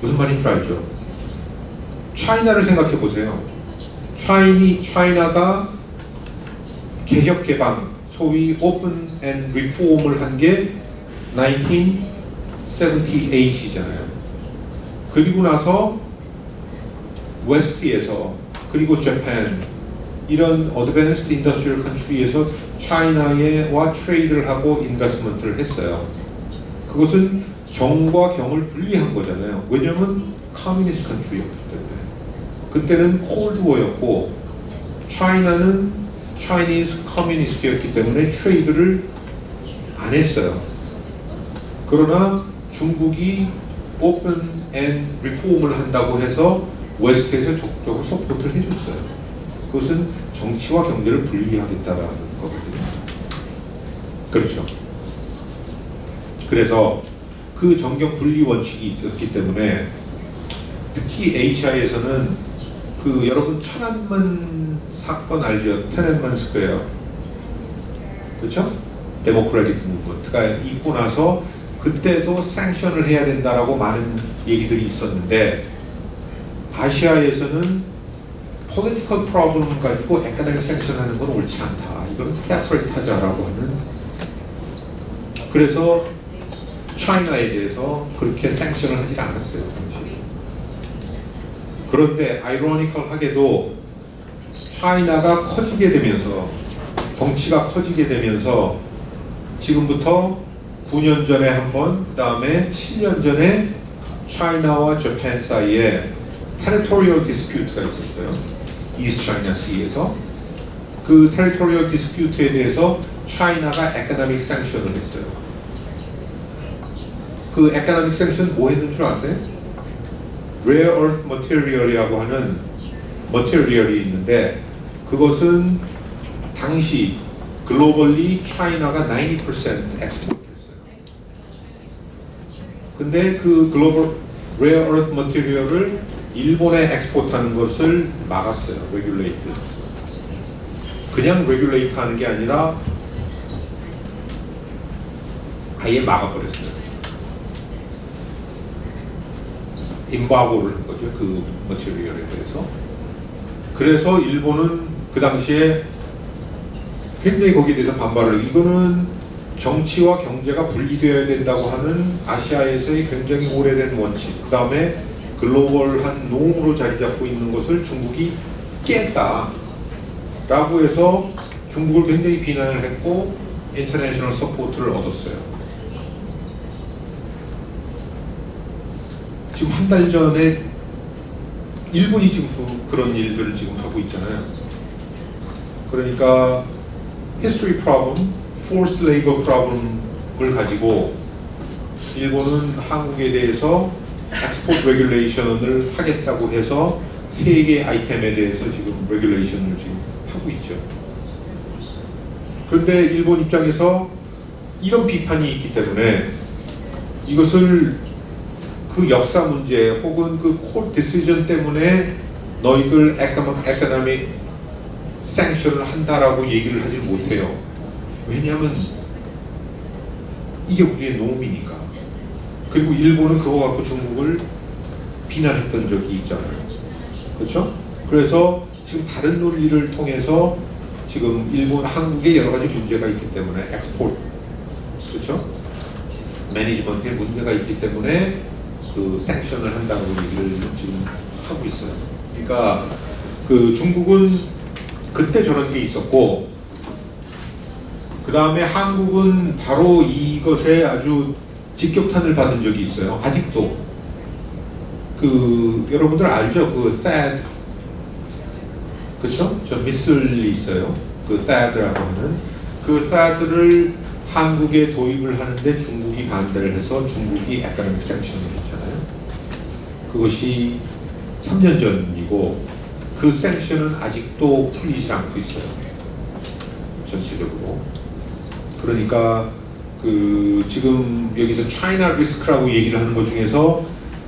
무슨 말인 줄 알죠? 차이나를 생각해 보세요. 차이나가 개혁 개방, 소위 오픈 앤 리폼을 한 게 1978이잖아요. 그리고 나서 웨스트에서, 그리고 재팬, 이런 어드밴스드 인더스트리얼 컨트리에서 차이나와 트레이드를 하고 인베스트먼트를 했어요. 그것은 정과 경을 분리한 거잖아요. 왜냐하면 커뮤니스트 컨트리였기 때문에. 그때는 콜드워였고, 차이나는 차이니즈 커뮤니스트였기 때문에 트레이드를 안 했어요. 그러나 중국이 오픈 앤 리폼을 한다고 해서 웨스트에서 적극적으로 서포트를 해줬어요. 그것은 정치와 경제를 분리하겠다라는 거거든요. 그렇죠. 그래서 그 정경 분리 원칙이 있었기 때문에, 특히 아시아에서는 그 여러분 천안문 사건 알죠? 테넨먼 스퀘어. 그렇죠? 데모크래틱 무브먼트가 있고 나서 그때도 सँ션을 해야 된다라고 많은 얘기들이 있었는데, 아시아에서는 political problem 가지고 economic sanction 하는 건 옳지 않다. 이건 separate 하자라고 하는. 그래서 차이나에 대해서 그렇게 sanction을 하지 않았어요. 당시. 그런데 아이러니컬하게도 차이나가 커지게 되면서, 덩치가 커지게 되면서 지금부터 9년 전에 한 번, 그 다음에 7년 전에 차이나와 재팬 사이에 territorial dispute가 있었어요. East China Sea에서. 그 territorial dispute에 대해서 차이나가 economic sanction을 했어요. 그 economic sanction 뭐 했는 줄 아세요? rare earth material이라고 하는 material이 있는데 그것은 당시 글로벌리 차이나가 90% 엑스포트 했어요. 근데 그 글로벌 rare earth material을 일본에 엑스포트하는 것을 막았어요. 레귤레이트. 그냥 레귤레이트 하는 게 아니라 아예 막아버렸어요. 임바고를 한 거죠. 그 머티리얼에 대해서. 그래서 일본은 그 당시에 굉장히 거기에 대해서 반발을 해요. 이거는 정치와 경제가 분리되어야 된다고 하는 아시아에서의 굉장히 오래된 원칙, 그 다음에 글로벌한 노음으로 자리 잡고 있는 것을 중국이 깼다 라고 해서 중국을 굉장히 비난을 했고 인터내셔널 서포트를 얻었어요. 지금 한 달 전에 일본이 지금 그런 일들을 지금 하고 있잖아요. 그러니까 history problem, forced labor problem을 가지고 일본은 한국에 대해서 export regulation을 하겠다고 해서 세 개 아이템에 대해서 지금 regulation을 지금 하고 있죠. 그런데 일본 입장에서 이런 비판이 있기 때문에 이것을 그 역사 문제 혹은 그 court decision 때문에 너희들 economic sanction을 한다라고 얘기를 하지 못해요. 왜냐하면 이게 우리의 노움이니까. 그리고 일본은 그거 갖고 중국을 비난했던 적이 있잖아요. 그렇죠? 그래서 지금 다른 논리를 통해서 지금 일본, 한국에 여러 가지 문제가 있기 때문에 엑스포트, 그렇죠? 매니지먼트에 문제가 있기 때문에 그 섹션을 한다고 얘기를 지금 하고 있어요. 그러니까 그 중국은 그때 저런 게 있었고, 그 다음에 한국은 바로 이것에 아주 직격탄을 받은 적이 있어요. 아직도 그 여러분들 알죠? 그 THAAD, 그렇죠? 저 미슬이 있어요. 그 THAAD라고 하는 그 THAAD를 한국에 도입을 하는데 중국이 반대를 해서 중국이 economic sanction을 했잖아요. 그것이 3년 전이고 그 sanction은 아직도 풀리지 않고 있어요. 전체적으로. 그러니까 그 지금 여기서 차이나 리스크라고 얘기를 하는 것 중에서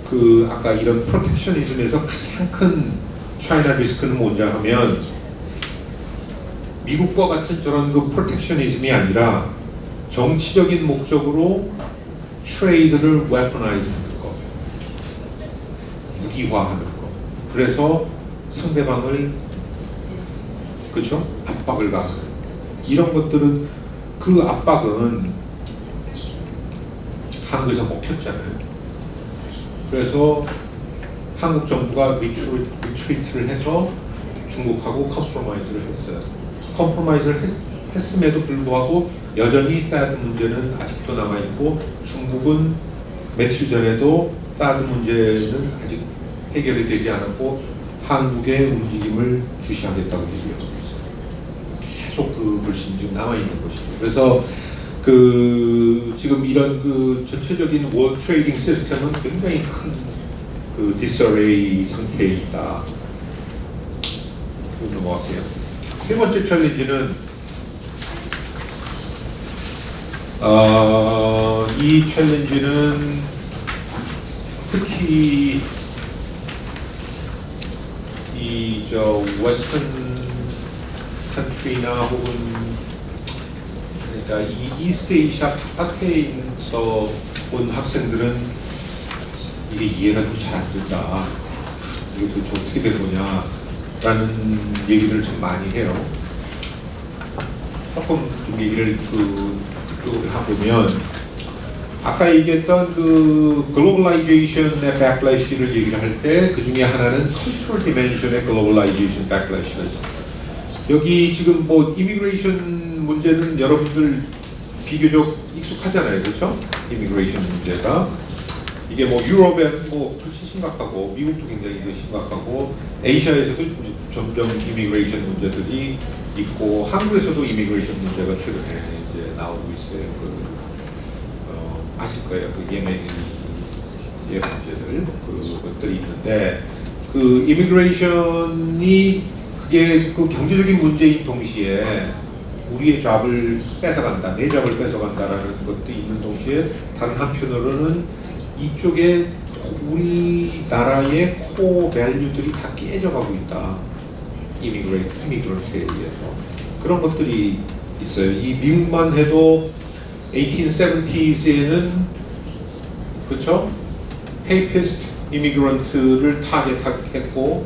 그 아까 이런 프로텍셔니즘에서 가장 큰 차이나 리스크는 뭐냐 하면 미국과 같은 저런 그 프로텍셔니즘이 아니라 정치적인 목적으로 트레이드를 웨퍼나이즈 하는 거, 무기화하는 거. 그래서 상대방을 그렇죠? 압박을 가하는 이런 것들은 그 압박은 한국에서 먹혔잖아요. 그래서 한국 정부가 리트리트를 해서 중국하고 컴프로마이즈를 했어요. 컴프로마이즈를 했음에도 불구하고 여전히 사드 문제는 아직도 남아있고 중국은 며칠 전에도 사드 문제는 아직 해결이 되지 않았고 한국의 움직임을 주시하겠다고 얘기하고 있어요. 계속 그 불신이 지금 남아있는 것이죠. 그래서 그 지금 이런 그 전체적인 월드 트레이딩 시스템은 굉장히 큰 그 디스어레이 상태에 있다. 넘어갈게요. 세 번째 챌린지는 이 챌린지는 특히 이 저 웨스턴 컨트리나 혹은 그러니까 이 이스트 에이시아 바깥에 있어 온 학생들은 이게 이해가 좀 잘 안 된다. 이게 도대체 어떻게 된 거냐 라는 얘기를 좀 많이 해요. 조금 좀 얘기를 그쪽으로 해보면 아까 얘기했던 그 글로벌라이제이션의 백래시를 얘기를 할 때 그 중에 하나는 cultural dimension의 글로벌라이제이션 백래시가 있습니다. 여기 지금 뭐 이미그레이션 문제는 여러분들 비교적 익숙하잖아요, 그렇죠? 이미그레이션 문제가 이게 뭐 유럽엔 뭐 훨씬 심각하고 미국도 굉장히 심각하고 아시아에서도 점점 이미그레이션 문제들이 있고 한국에서도 이미그레이션 문제가 최근에 이제 나오고 있어요. 아실 거예요. 그 예멘의 문제들 그것들이 있는데 그 이미그레이션이 그게 그 경제적인 문제인 동시에 우리의 잡을 뺏어간다, 내 잡을 뺏어간다라는 것도 있는 동시에 다른 한편으로는 이쪽에 우리나라의 코 밸류들이 다 깨져가고 있다. 이미그런트에 의해서 그런 것들이 있어요. 이 미국만 해도 1870s에는 그렇죠? 페이피스트 이미그런트를 타겟했고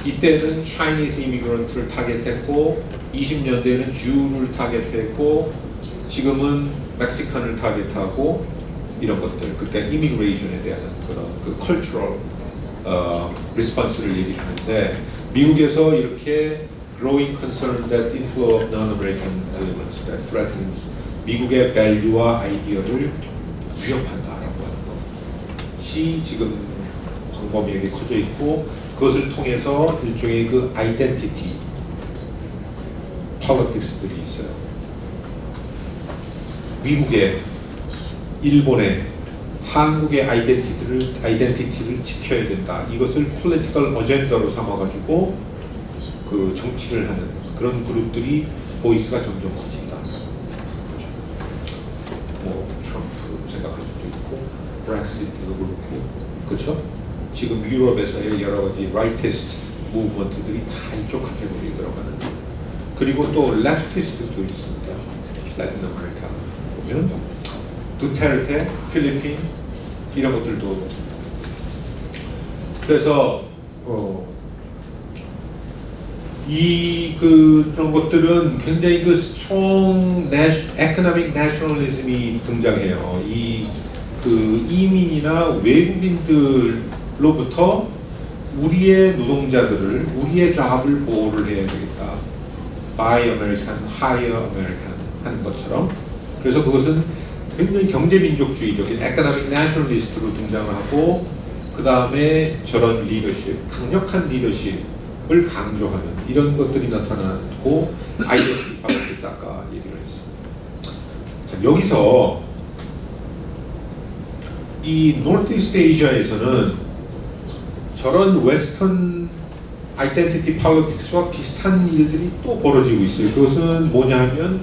이때는 차이니즈 이미그런트를 타겟했고 20년대에는 주를 타겟했고 지금은 멕시칸을 타겟하고 이런 것들 그러니까 이미그레이션에 대한 그런 그 컬처럴 리스폰스를 얘기하는데 미국에서 이렇게 growing concern that inflow of non-American elements that threatens 미국의 밸류와 아이디어를 위협한다라고 하는 것이 지금 광범위하게 커져 있고 그것을 통해서 일종의 그 아이덴티티 폴리틱스들이 있어요. 미국의 일본의 한국의 아이덴티티를 지켜야 된다. 이것을 폴리티컬 어젠더로 삼아가지고 그 정치를 하는 그런 그룹들이 보이스가 점점 커진다. 그렇죠. 뭐 트럼프 생각할 수도 있고, 브렉시트도 그렇고, 그렇죠. 지금 유럽에서의 여러 가지 라이티스트 무브먼트들이 다 이쪽 카테고리에 들어가는. 그리고 또 레프티스트도 있습니다. 라틴 아메리카 보면. 두테르테, 필리핀 이런 것들도 그래서 그런 것들은 굉장히 그 strong economic nationalism이 등장해요. 그 이민이나 외국인들로부터 우리의 노동자들을 우리의 잡을 보호를 해야 되겠다. Buy American, Hire American 하는 것처럼 그래서 그것은 굉장히 경제민족주의적인 economic nationalist로 등장을 하고 그 다음에 저런 리더십, 강력한 리더십을 강조하는 이런 것들이 나타나고 아이덴티티 폴리틱스 아까 얘기를 했습니다. 자, 여기서 이 노스이스트 아시아에서는 저런 웨스턴 아이덴티티 폴리틱스와 비슷한 일들이 또 벌어지고 있어요. 그것은 뭐냐 하면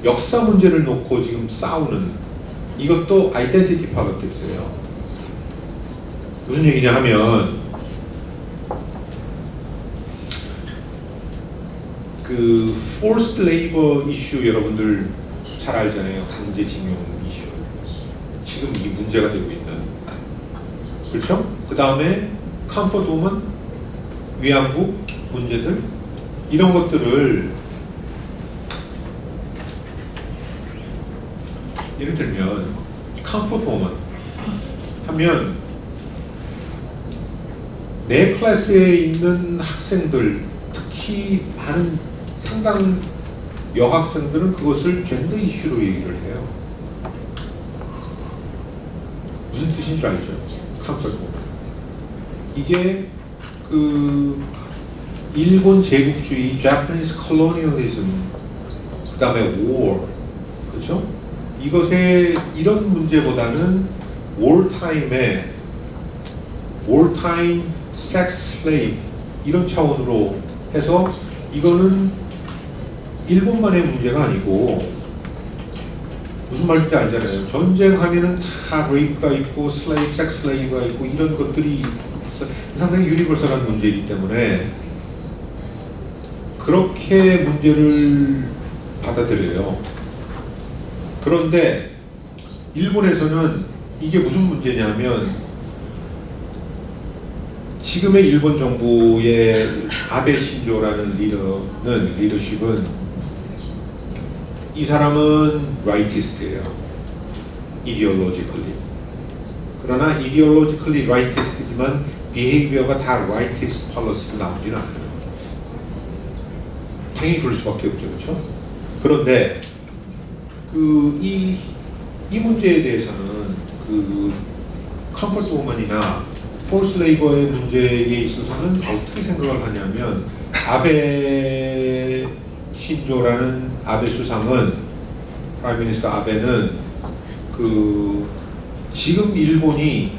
역사 문제를 놓고 지금 싸우는 이것도 아이덴티티 폴리틱스예요. 무슨 얘기냐 하면 그 forced labor 이슈 여러분들 잘 알잖아요. 강제징용 이슈. 지금 이 문제가 되고 있는. 그렇죠? 그 다음에 comfort woman, 위안부 문제들 이런 것들을 예를 들면 comfort woman 하면 내 클래스에 있는 학생들 특히 많은 상당 여학생들은 그것을 젠더 이슈로 얘기를 해요. 무슨 뜻인 줄 알죠? comfort woman 이게 그 일본 제국주의 Japanese colonialism 그 다음에 war 그렇죠? 이것의 이런 문제보다는 wartime sex slave 이런 차원으로 해서 이거는 일본만의 문제가 아니고 무슨 말인지 알잖아요. 전쟁하면은 다 레이프가 있고 섹스 슬레이브가 있고 이런 것들이 상당히 유니버설한 문제이기 때문에 그렇게 문제를 받아들여요. 그런데 일본에서는 이게 무슨 문제냐면 지금의 일본 정부의 아베 신조라는 리더십은 이 사람은 라이티스트예요. ideologically. 그러나 ideologically rightist지만 behavior가 다 rightist policy로 나오진 않아요. 당연히 그럴 수밖에 없죠. 그렇죠? 그런데 이 문제에 대해서는 그 컴포트 우먼이나 포스 레이버의 문제에 있어서는 어떻게 생각을 하냐면 아베 신조라는 아베 수상은 프라임 미니스터 아베는 그 지금 일본이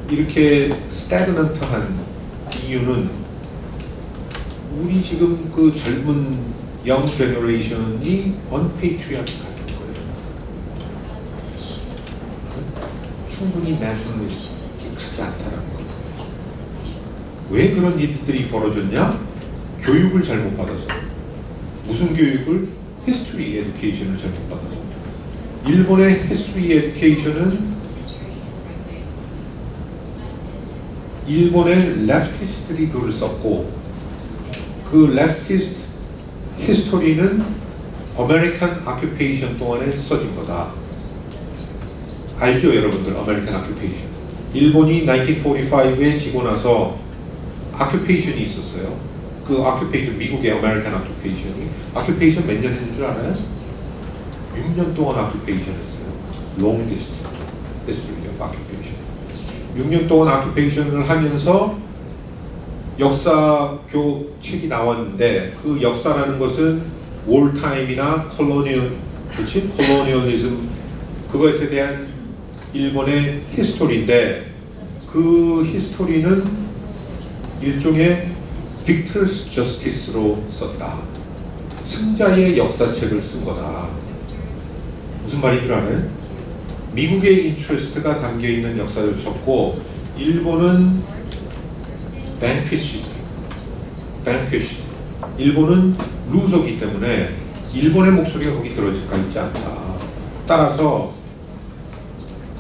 이렇게 스태그넌트한 이유는 우리 지금 그 젊은 영 제너레이션이 언페이트리어틱한 거예요. 충분히 내셔널리스틱하지 않다는 거예요. 왜 그런 일들이 벌어졌냐? 교육을 잘못 받아서. 무슨 교육을? 히스토리 에듀케이션을 잘못 받아서. 일본의 히스토리 에듀케이션은 일본의 레프티스트들이 그걸 썼고 그 레프티스트 히스토리는 아메리칸 아큐페이션 동안에 써진 거다. 알죠 여러분들? 아메리칸 아큐페이션. 일본이 1945에 지고 나서 아큐페이션이 있었어요. 그 아큐페이션, 미국의 아메리칸 아큐페이션 몇 년 했는 줄 알아요? 6년 동안 아큐페이션 했어요. longest history of occupation. 6년 동안 아큐페이션을 하면서 역사교 책이 나왔는데 그 역사라는 것은 wartime이나 콜로니얼리즘 그것에 대한 일본의 히스토리인데 그 히스토리는 일종의 victor's justice로 썼다. 승자의 역사책을 쓴 거다. 무슨 말인 줄 알아요? 미국의 인트레스트가 담겨있는 역사를 쳤고 일본은 vanquished. 일본은 루저이기 때문에 일본의 목소리가 거기 들어가 있지 않다. 따라서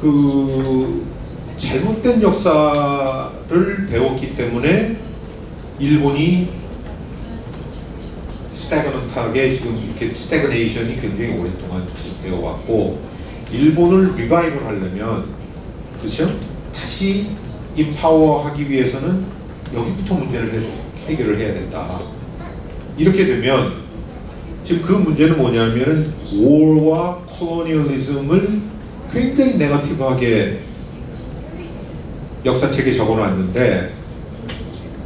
그 잘못된 역사를 배웠기 때문에 일본이 스태그넌트하게 지금 이렇게 스태그네이션이 굉장히 오랫동안 지속되어 왔고 일본을 리바이벌 하려면 그렇죠? 다시 임파워하기 위해서는 여기부터 문제를 해결을 해야 된다. 이렇게 되면 지금 그 문제는 뭐냐면은 war와 콜로니얼리즘을 굉장히 네거티브하게 역사책에 적어놨는데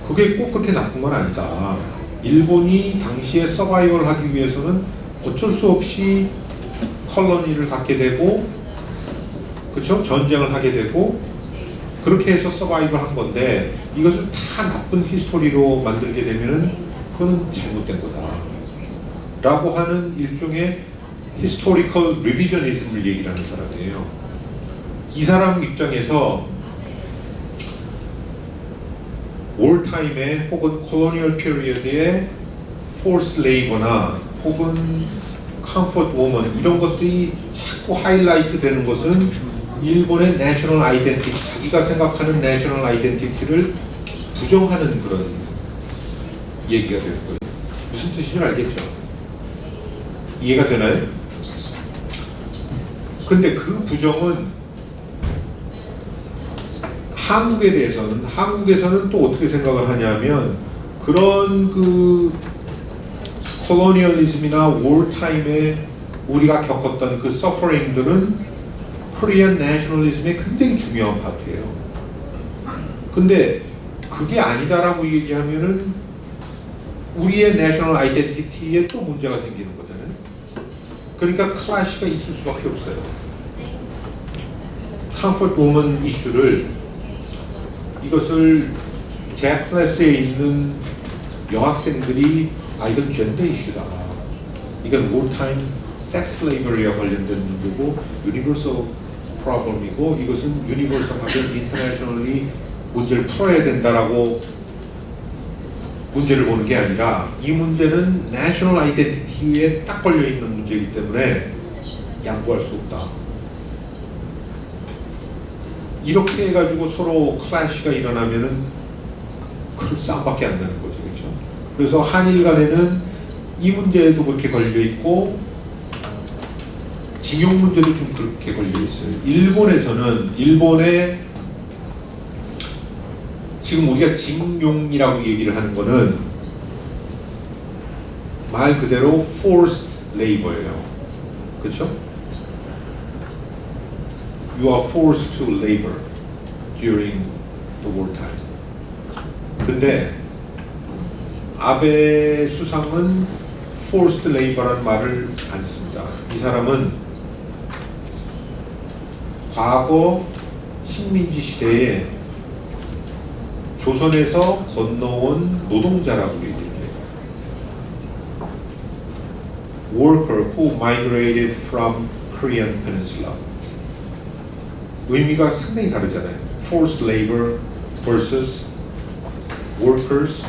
그게 꼭 그렇게 나쁜 건 아니다. 일본이 당시에 서바이벌 하기 위해서는 어쩔 수 없이 컬러니를 갖게 되고 그렇죠? 전쟁을 하게 되고 그렇게 해서 서바이벌 한 건데 이것을 다 나쁜 히스토리로 만들게 되면은 그거는 잘못된 거다 라고 하는 일종의 히스토리컬 리비저니즘을 얘기를 하는 사람이에요. 이 사람 입장에서 wartime에 혹은 colonial period에 forced labor나 혹은 comfort woman 이런 것들이 자꾸 하이라이트 되는 것은 일본의 national identity, 자기가 생각하는 national identity를 부정하는 그런 얘기가 될 거예요. 무슨 뜻인지 알겠죠? 이해가 되나요? 근데 그 부정은 한국에 대해서는 한국에서는 또 어떻게 생각을 하냐면 그런 그 콜로니얼리즘이나 wartime에 우리가 겪었던 그 서퍼링들은 코리안 내셔널리즘의 굉장히 중요한 파트예요. 근데 그게 아니다라고 얘기하면은 우리의 내셔널 아이덴티티에 또 문제가 생기는 거잖아요. 그러니까 클래시가 있을 수밖에 없어요. 컴포트 우먼 이슈를 이것을 제 클래스에 있는 여학생들이 이건 젠더 이슈다. 이건 wartime 섹스 레이버리와 관련된 문제고 유니버설 프로블럼이고 이것은 유니버설하게 인터내셔널리 문제를 풀어야 된다라고 문제를 보는 게 아니라 이 문제는 내셔널 아이덴티티에 딱 걸려 있는 문제이기 때문에 양보할 수 없다. 이렇게 해가지고 서로 클래시가 일어나면은 그런 싸움밖에 안 나는 거죠, 그렇죠? 그래서 한일 간에는 이 문제에도 그렇게 걸려 있고 징용 문제도 좀 그렇게 걸려 있어요. 일본에서는 일본의 지금 우리가 징용이라고 얘기를 하는 거는 말 그대로 forced labor예요. 그렇죠? You are forced to labor during the wartime. 근데 아베 수상은 forced labor라는 말을 안 씁니다. 이 사람은 과거 식민지 시대에 조선에서 건너온 노동자라고 얘기해요. Worker who migrated from Korean Peninsula. 의미가 상당히 다르잖아요. Forced labor versus workers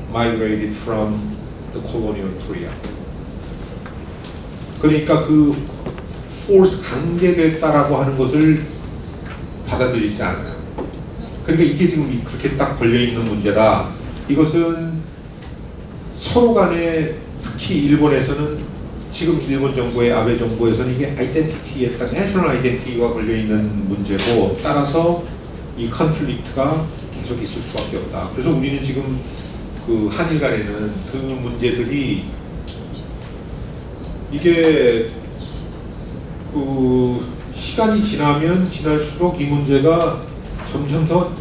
migrated from the colonial Korea. 그러니까 그 forced 강제됐다라고 하는 것을 받아들이지 않아요. 그러니까 이게 지금 그렇게 딱 걸려 있는 문제라 이것은 서로 간에 특히 일본에서는 지금 일본 정부의 아베 정부에서는 이게 아이덴티티에 딱 내셔널 아이덴티티가 걸려 있는 문제고 따라서 이 컨플릭트가 계속 있을 수밖에 없다. 그래서 우리는 지금 그 한일 간에는 그 문제들이 이게 그 시간이 지나면 지날수록 이 문제가 점점 더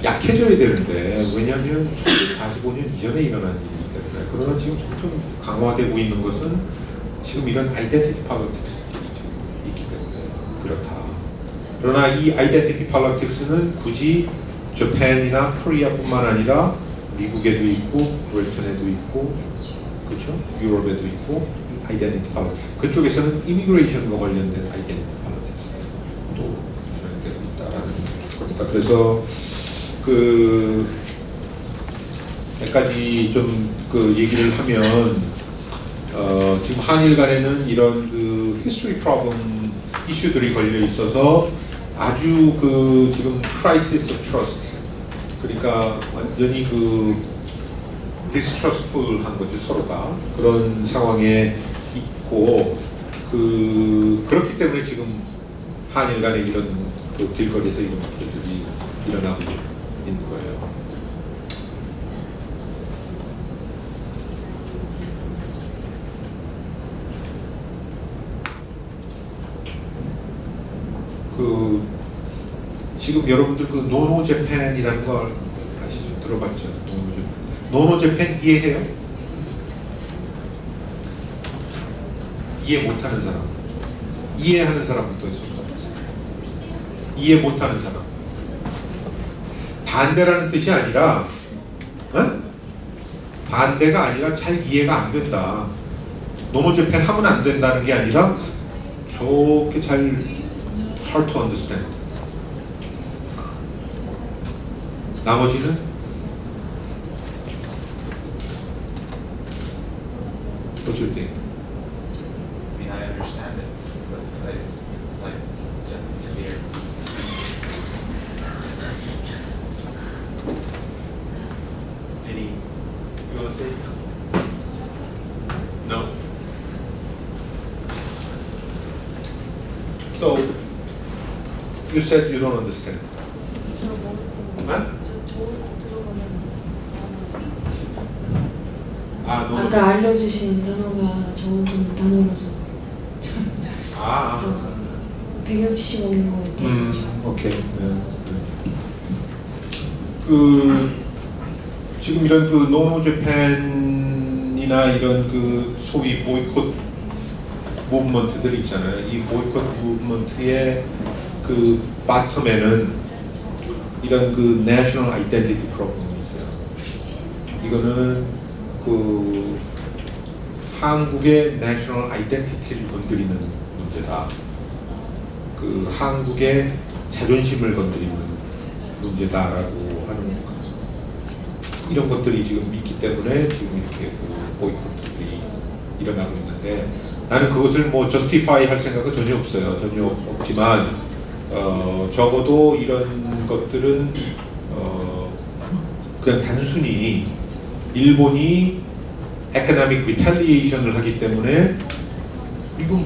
약해져야 되는데 왜냐하면 1945년 이전에 일어난 일이기 때문에 그러나 지금 점점 강화되고 있는 것은 지금 이런 아이덴티티 폴리틱스들이 지금 있기 때문에 그렇다. 그러나 이 아이덴티티 폴리틱스는 굳이 재팬이나 코리아뿐만 아니라 미국에도 있고 브리튼에도 있고 그렇죠? 유럽에도 있고 아이덴티티 폴리틱스 그쪽에서는 이미그레이션과 관련된 아이덴티티 폴리틱스도 진행되고 있다라는 겁니다. 그래서 그 몇 가지 좀 그 얘기를 하면 지금 한일 간에는 이런 그 history problem 이슈들이 걸려 있어서 아주 그 지금 crisis of trust 그러니까 완전히 그 distrustful한 거죠 서로가 그런 상황에 있고 그렇기 때문에 지금 한일 간에 이런 그 길거리에서 이런 문제들이 일어나고 있는 거예요. 그 지금 여러분들 그 노노 재팬이라는 걸 아시죠? 들어봤죠? 노노 재팬. 노노 재팬 이해해요? 이해 못하는 사람. 이해하는 사람부터 있습니다. 이해 못하는 사람. 반대라는 뜻이 아니라 반대가 아니라 잘 이해가 안 된다. 노노 재팬 하면 안 된다는 게 아니라 좋게 잘 hard to understand. 나머지는 What do you think? I mean, I understand it, but it's like Japanese fear. Any, you want to say something? No. So you said you don't understand. huh? 아, 너. 아까 알려주신 단어가 좋은 단어라서 배경 지식 없는 거 같아요. 오케이. 네. 그 지금 이런 그 노노 재팬이나 이런 그 소위 보이콧 무브먼트들이 있잖아요. 이 보이콧 무브먼트의 그 바텀에는 이런 그 내셔널 아이덴티티 프로그램이 있어요. 이거는 그 한국의 내셔널 아이덴티티를 건드리는 문제다. 그 한국의 자존심을 건드리는 문제다라고 하는 이런 것들이 지금 있기 때문에 지금 이렇게 그 보이콧들이 일어나고 있는데 나는 그것을 뭐 저스티파이 할 생각은 전혀 없어요. 전혀 없지만 적어도 이런 것들은 그냥 단순히 일본이 economic retaliation을 하기 때문에 이거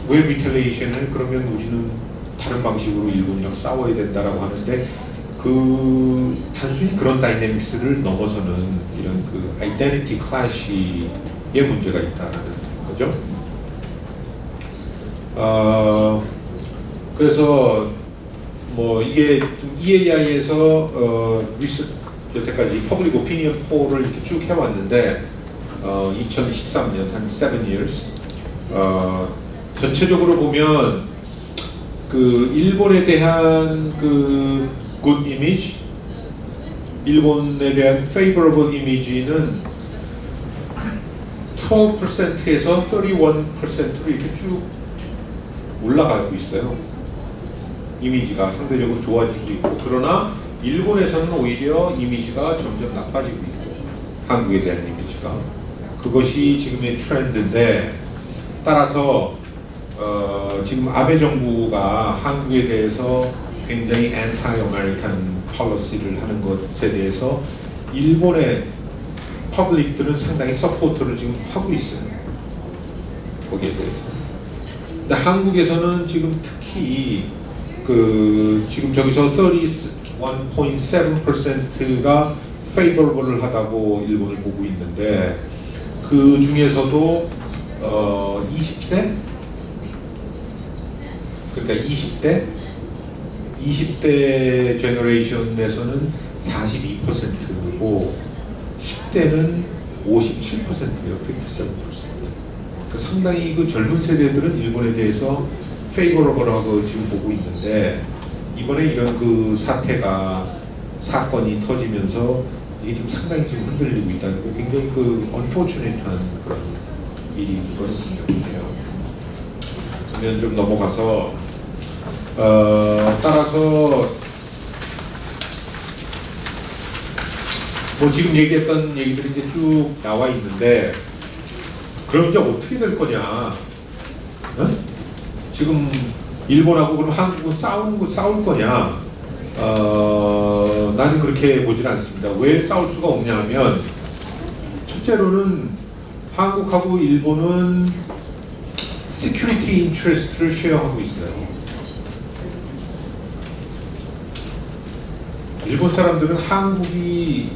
왜 retaliation을 그러면 우리는 다른 방식으로 일본이랑 싸워야 된다라고 하는데 그 단순히 그런 다이내믹스를 넘어서는 이런 그 아이덴티티 클래시 문제가 있다라는 거죠. 그래서 뭐 이게 좀 EAI에서 여태까지 퍼블릭 오피니언 폴을 이렇게 쭉 해왔는데 2013년 한 7 years 전체적으로 보면 그 일본에 대한 그 good image, 일본에 대한 favorable image는 12%에서 31%로 이렇게 쭉 올라가고 있어요. 이미지가 상대적으로 좋아지고 있고, 그러나 일본에서는 오히려 이미지가 점점 나빠지고 있고, 한국에 대한 이미지가. 그것이 지금의 트렌드인데, 따라서 지금 아베 정부가 한국에 대해서 굉장히 anti-American policy를 하는 것에 대해서 일본의 퍼블릭들은 상당히 서포트를 지금 하고 있어요. 거기에 대해서. 근데 한국에서는 지금 특히 그 지금 저기서 31.7%가 favorable을 하다고 일본을 보고 있는데, 그 중에서도 20세? 그러니까 20대 제너레이션에서는 42%고 10대는 57%예요. 57%. 그 상당히 그 젊은 세대들은 일본에 대해서 favorable하고 지금 보고 있는데, 이번에 이런 그 사건이 터지면서 이게 지금 상당히 지금 흔들리고 있다는 거, 굉장히 그 unfortunate한 그런 일인 걸 분명해요. 그러면 좀 넘어가서 따라서 뭐 지금 얘기했던 얘기들이 이제 쭉 나와 있는데, 그럼 이제 어떻게 될 거냐? 지금 일본하고 그럼 한국은 싸울 거냐? 나는 그렇게 보질 않습니다. 왜 싸울 수가 없냐 하면, 첫째로는 한국하고 일본은 시큐리티 인트레스트를 쉐어하고 있어요. 일본 사람들은 한국이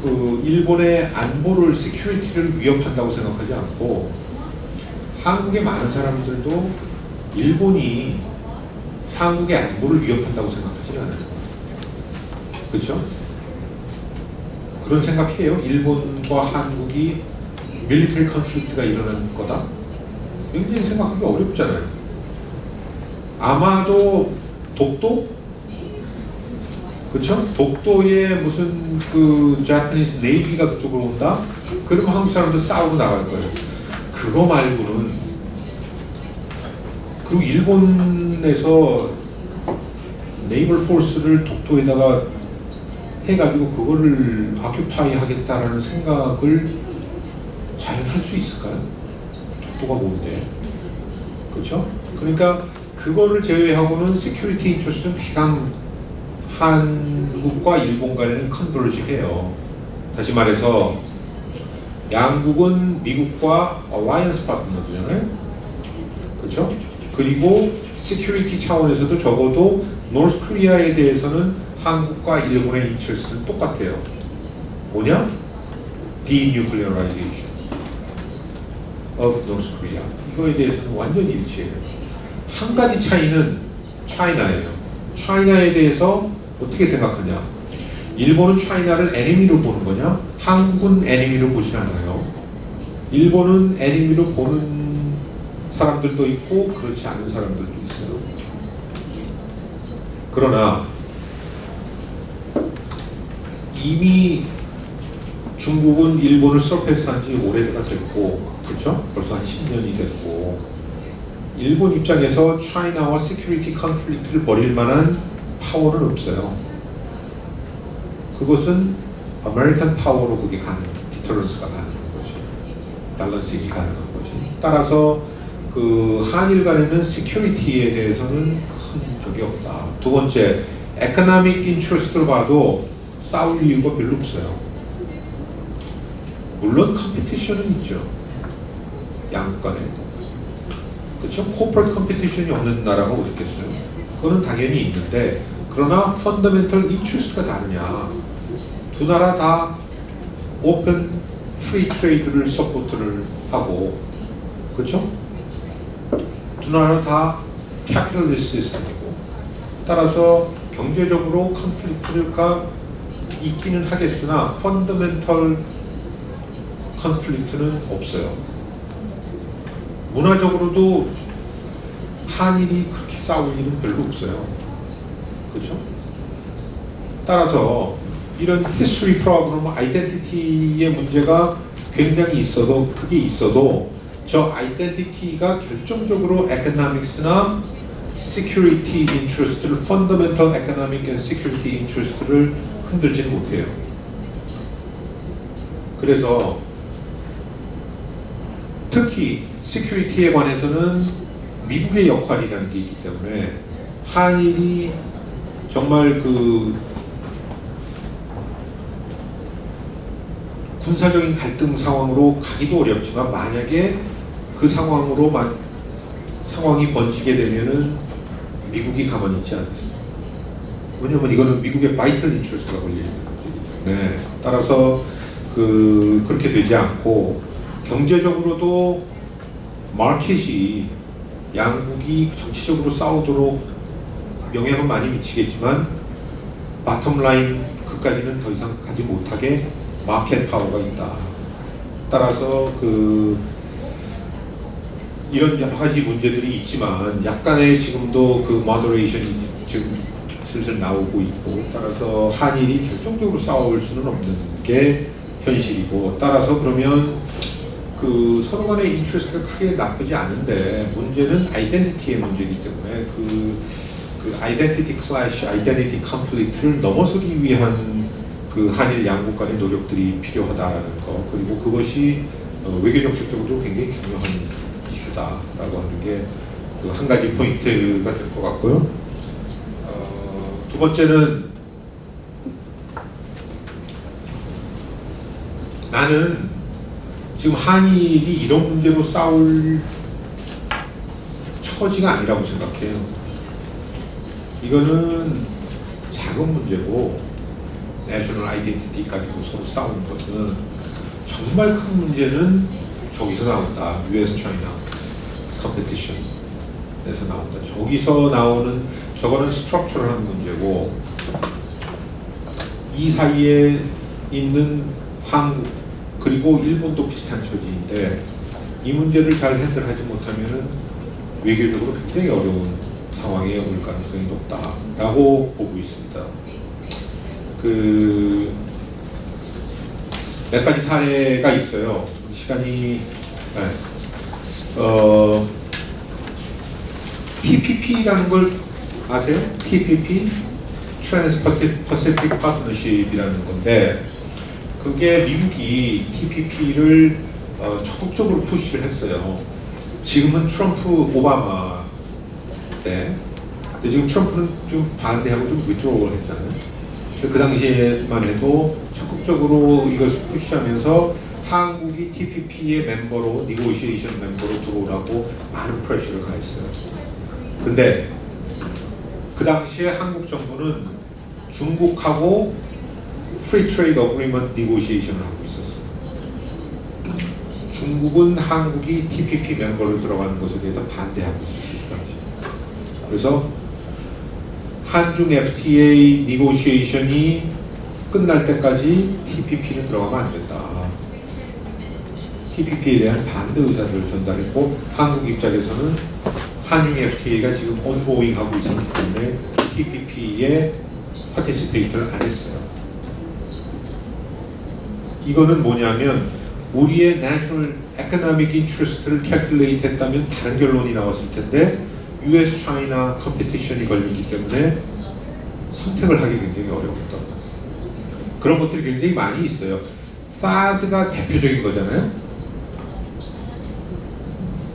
그 일본의 안보를, 시큐리티를 위협한다고 생각하지 않고, 한국의 많은 사람들도 일본이 한국의 안보를 위협한다고 생각하지 않아요. 그렇죠? 그런 생각해요. 일본과 한국이 밀리터리 컨플릭트가 일어나는 거다? 굉장히 생각하기 어렵잖아요. 아마도 독도? 그렇죠? 독도에 무슨 그 자파니스 네이비가 그쪽으로 온다? 그러면 한국 사람들 싸우고 나갈 거예요. 그거 말고는. 그리고 일본에서 네이벌 포스를 독도에다가 해가지고 그거를 아큐파이 하겠다라는 생각을 과연 할 수 있을까요? 독도가 뭔데? 그렇죠? 그러니까 그거를 제외하고는 시큐리티 인트레스트는 대강 한국과 일본 간에는 컨버지 해요. 다시 말해서 양국은 미국과 얼라이언스 파트너잖아요. 그렇죠? 그리고 시큐리티 차원에서도 적어도 노스 코리아에 대해서는 한국과 일본의 인트레스트는 똑같아요. 뭐냐? denuclearization of North Korea. 이거에 대해서는 완전히 일치해요. 한 가지 차이는 차이나예요. 차이나에 대해서 어떻게 생각하냐? 일본은 차이나를 에니미로 보는 거냐? 한국은 에니미로 보지 않아요. 일본은 에니미로 보는 사람들도 있고 그렇지 않은 사람들도 있어요. 그러나 이미 중국은 일본을 서패스한 지 오래가 됐고, 그렇죠? 벌써 한 10년이 됐고, 일본 입장에서 차이나와 시큐리티 컨플릭트를 벌일 만한 파워는 없어요. 그것은 아메리칸 파워로 그게 디터런스가 가능한 거지. 밸런싱이 가능한 거지. 따라서 그 한일 간에는 시큐리티에 대해서는 큰 적이 없다. 두 번째, 에코노믹 인트레스트로 봐도 싸울 이유가 별로 없어요. 물론 컴피티션은 있죠. 양국 간에. 그렇죠? 코퍼레이트 컴피티션이 없는 나라가 어디 있겠어요? 그거는 당연히 있는데, 그러나 펀더멘털 인트레스트가 다르냐. 두 나라 다 오픈 프리 트레이드를 서포트를 하고, 그렇죠? 두 나라 다 캐피탈리스트 시스템이고, 따라서 경제적으로 컨플릭트가 있기는 하겠으나 펀더멘털 컨플릭트는 없어요. 문화적으로도 한일이 그렇게 싸울 일은 별로 없어요. 그렇죠? 따라서 이런 history problem, 아이덴티티의 문제가 굉장히 있어도, 그게 있어도 저 아이덴티티가 결정적으로 economics나 security interest를, fundamental economic and security interest를 흔들지는 못해요. 그래서 특히 security에 관해서는 미국의 역할이라는 게 있기 때문에 한일이 정말 그 군사적인 갈등 상황으로 가기도 어렵지만 만약에 그 상황이 번지게 되면은 미국이 가만히 있지 않습니다. 왜냐면 이거는 미국의 바이털 인트레스트가 걸리는 문제이기 때문에 따라서 그렇게 되지 않고 경제적으로도 마켓이 양국이 정치적으로 싸우도록 영향은 많이 미치겠지만 바텀라인 그까지는 더 이상 가지 못하게 마켓 파워가 있다. 따라서 이런 여러 가지 문제들이 있지만 약간의 지금도 모더레이션이 지금 슬슬 나오고 있고, 따라서 한일이 결정적으로 싸울 수는 없는 게 현실이고, 따라서 그러면 서로 간의 인트레스트가 크게 나쁘지 않은데 문제는 아이덴티티의 문제이기 때문에 아이덴티티 클래시, 아이덴티티 컨플릭트를 넘어서기 위한 한일 양국 간의 노력들이 필요하다라는 거, 그리고 그것이 외교 정책적으로 굉장히 중요한 이슈다라고 하는 게 한 가지 포인트가 될 것 같고요. 두 번째는 나는 지금 한일이 이런 문제로 싸울 처지가 아니라고 생각해요. 이거는 작은 문제고 내셔널 아이덴티티 가지고 서로 싸우는 것은 정말 큰 문제는 저기서 나온다. US China 컴피티션에서 나온다. 저기서 나오는 저거는 스트럭처럴한 문제고, 이 사이에 있는 한국 그리고 일본도 비슷한 처지인데 이 문제를 잘 핸들하지 못하면은 외교적으로 굉장히 어려운 상황에 올 가능성이 높다라고 보고 있습니다. 몇 가지 사례가 있어요. 시간이 TPP라는 걸 아세요? TPP, Trans-Pacific Partnership이라는 건데, 그게 미국이 TPP를 적극적으로 푸시를 했어요. 지금은 트럼프, 오바마 때, 근데 지금 트럼프는 좀 반대하고 좀 위드로우를 했잖아요. 그 당시에만 해도 적극적으로 이것을 푸시하면서 한국이 TPP의 멤버로, 니고시에이션 멤버로 들어오라고 많은 프레셔를 가했어요. 근데 그 당시에 한국 정부는 중국하고 프리 트레이드 어그리먼트 니고시에이션을 하고 있었어요. 중국은 한국이 TPP 멤버로 들어가는 것에 대해서 반대하고 있었어요. 그 당시에. 그래서 한중 FTA 니고시에이션이 끝날 때까지 TPP는 들어가면 안 된다. TPP에 대한 반대 의사를 전달했고, 한국 입장에서는 한중 FTA가 지금 ongoing 하고 있었기 때문에 TPP에 파티시페이트를 안 했어요. 이거는 뭐냐면 우리의 national economic interest를 calculate 했다면 다른 결론이 나왔을 텐데 US China 컴피티션이 걸렸기 때문에 선택을 하기 굉장히 어려웠다. 그런 것들이 굉장히 많이 있어요. 사드가 대표적인 거잖아요.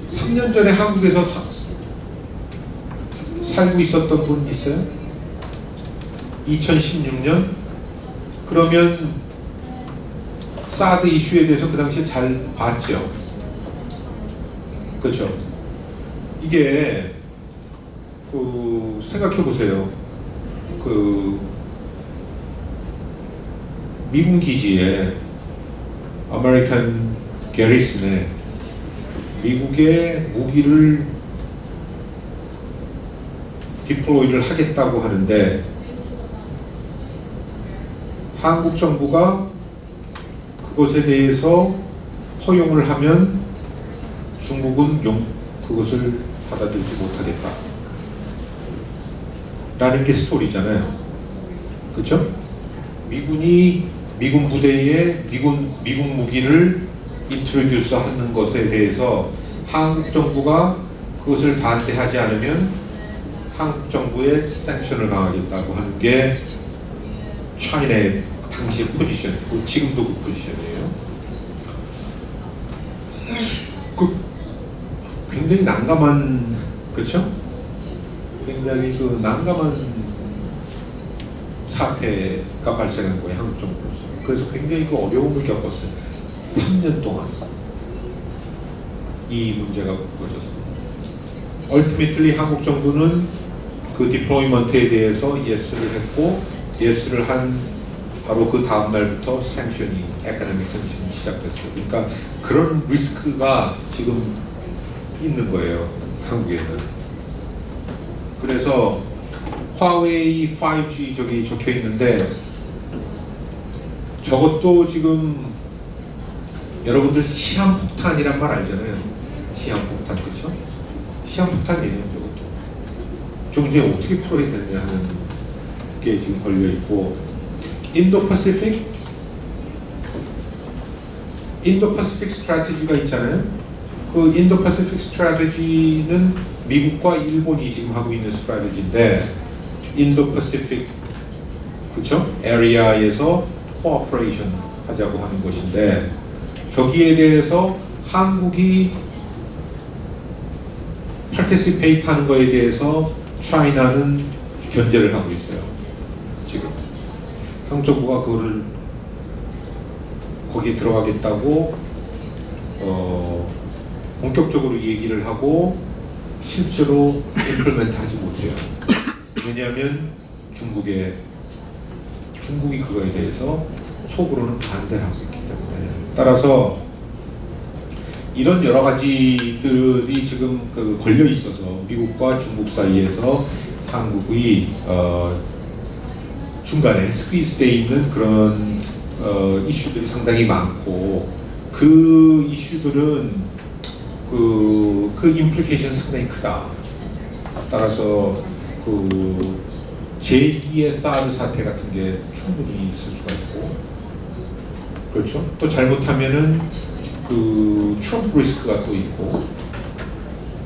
3년 전에 한국에서 살고 있었던 분 있어요? 2016년? 그러면 사드 이슈에 대해서 그 당시에 잘 봤죠. 그렇죠? 이게 생각해 보세요. 미군 기지에 아메리칸 게리슨에 미국의 무기를 디플로이를 하겠다고 하는데 한국 정부가 그것에 대해서 허용을 하면 중국은 그것을 받아들이지 못하겠다 라는 게 스토리잖아요. 그렇죠? 미군이 미군 부대에 미국 무기를 인트로듀스 하는 것에 대해서 한국 정부가 그것을 반대하지 않으면 한국 정부의 샌션을 강하겠다고 하는 게 차이나의 당시의 포지션이고 지금도 그 포지션이에요. 그 굉장히 난감한, 그렇죠? 굉장히 그 난감한 사태가 발생한 거예요, 한국 정부로서. 그래서 굉장히 그 어려움을 겪었어요. 3년 동안 이 문제가 벌어져서. 얼티미틀리 한국 정부는 그 디플로이먼트에 대해서 예스를 했고, 예스를 한 바로 그 다음 날부터 샌션이, 에코노믹 샌션이 시작됐어요. 그러니까 그런 리스크가 지금 있는 거예요, 한국에는. 그래서 화웨이 5G 저기 적혀 있는데 저것도 지금 여러분들 시한폭탄이란 말 알잖아요. 시한폭탄, 그렇죠? 시한폭탄이에요, 저것도. 좀 이제 어떻게 풀어야 되느냐 하는 게 지금 걸려 있고, 인도-패시픽 스트래티지가 있잖아요. 그 인도-패시픽 스트래티지는 미국과 일본이 지금 하고 있는 스트래티지인데, 인도-패시픽, 그쵸? 에리아에서 코어퍼레이션 하자고 하는 것인데, 저기에 대해서 한국이 파티시페이트 하는 거에 대해서 차이나는 견제를 하고 있어요, 지금. 한국 정부가 그거를 거기에 들어가겠다고 본격적으로 얘기를 하고 실제로 임플멘트 하지 못해요. 왜냐하면 중국이 그거에 대해서 속으로는 반대를 하고 있기 때문에. 따라서 이런 여러 가지들이 지금 걸려 있어서 미국과 중국 사이에서 한국이 중간에 스퀴즈되어 있는 그런 이슈들이 상당히 많고, 그 이슈들은 그 임플리케이션 상당히 크다. 따라서 그 제2의 사드 사태 같은 게 충분히 있을 수가 있고, 그렇죠? 또 잘못하면은 그 트럼프 리스크가 또 있고,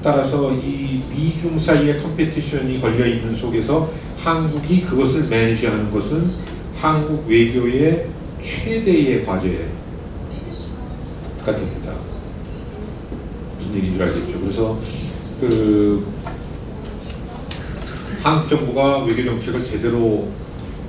따라서 이 미중 사이의 컴피티션이 걸려 있는 속에서 한국이 그것을 매니지하는 것은 한국 외교의 최대의 과제가 됩니다. 무슨 얘기인 줄 알겠죠? 그래서 그 한국 정부가 외교 정책을 제대로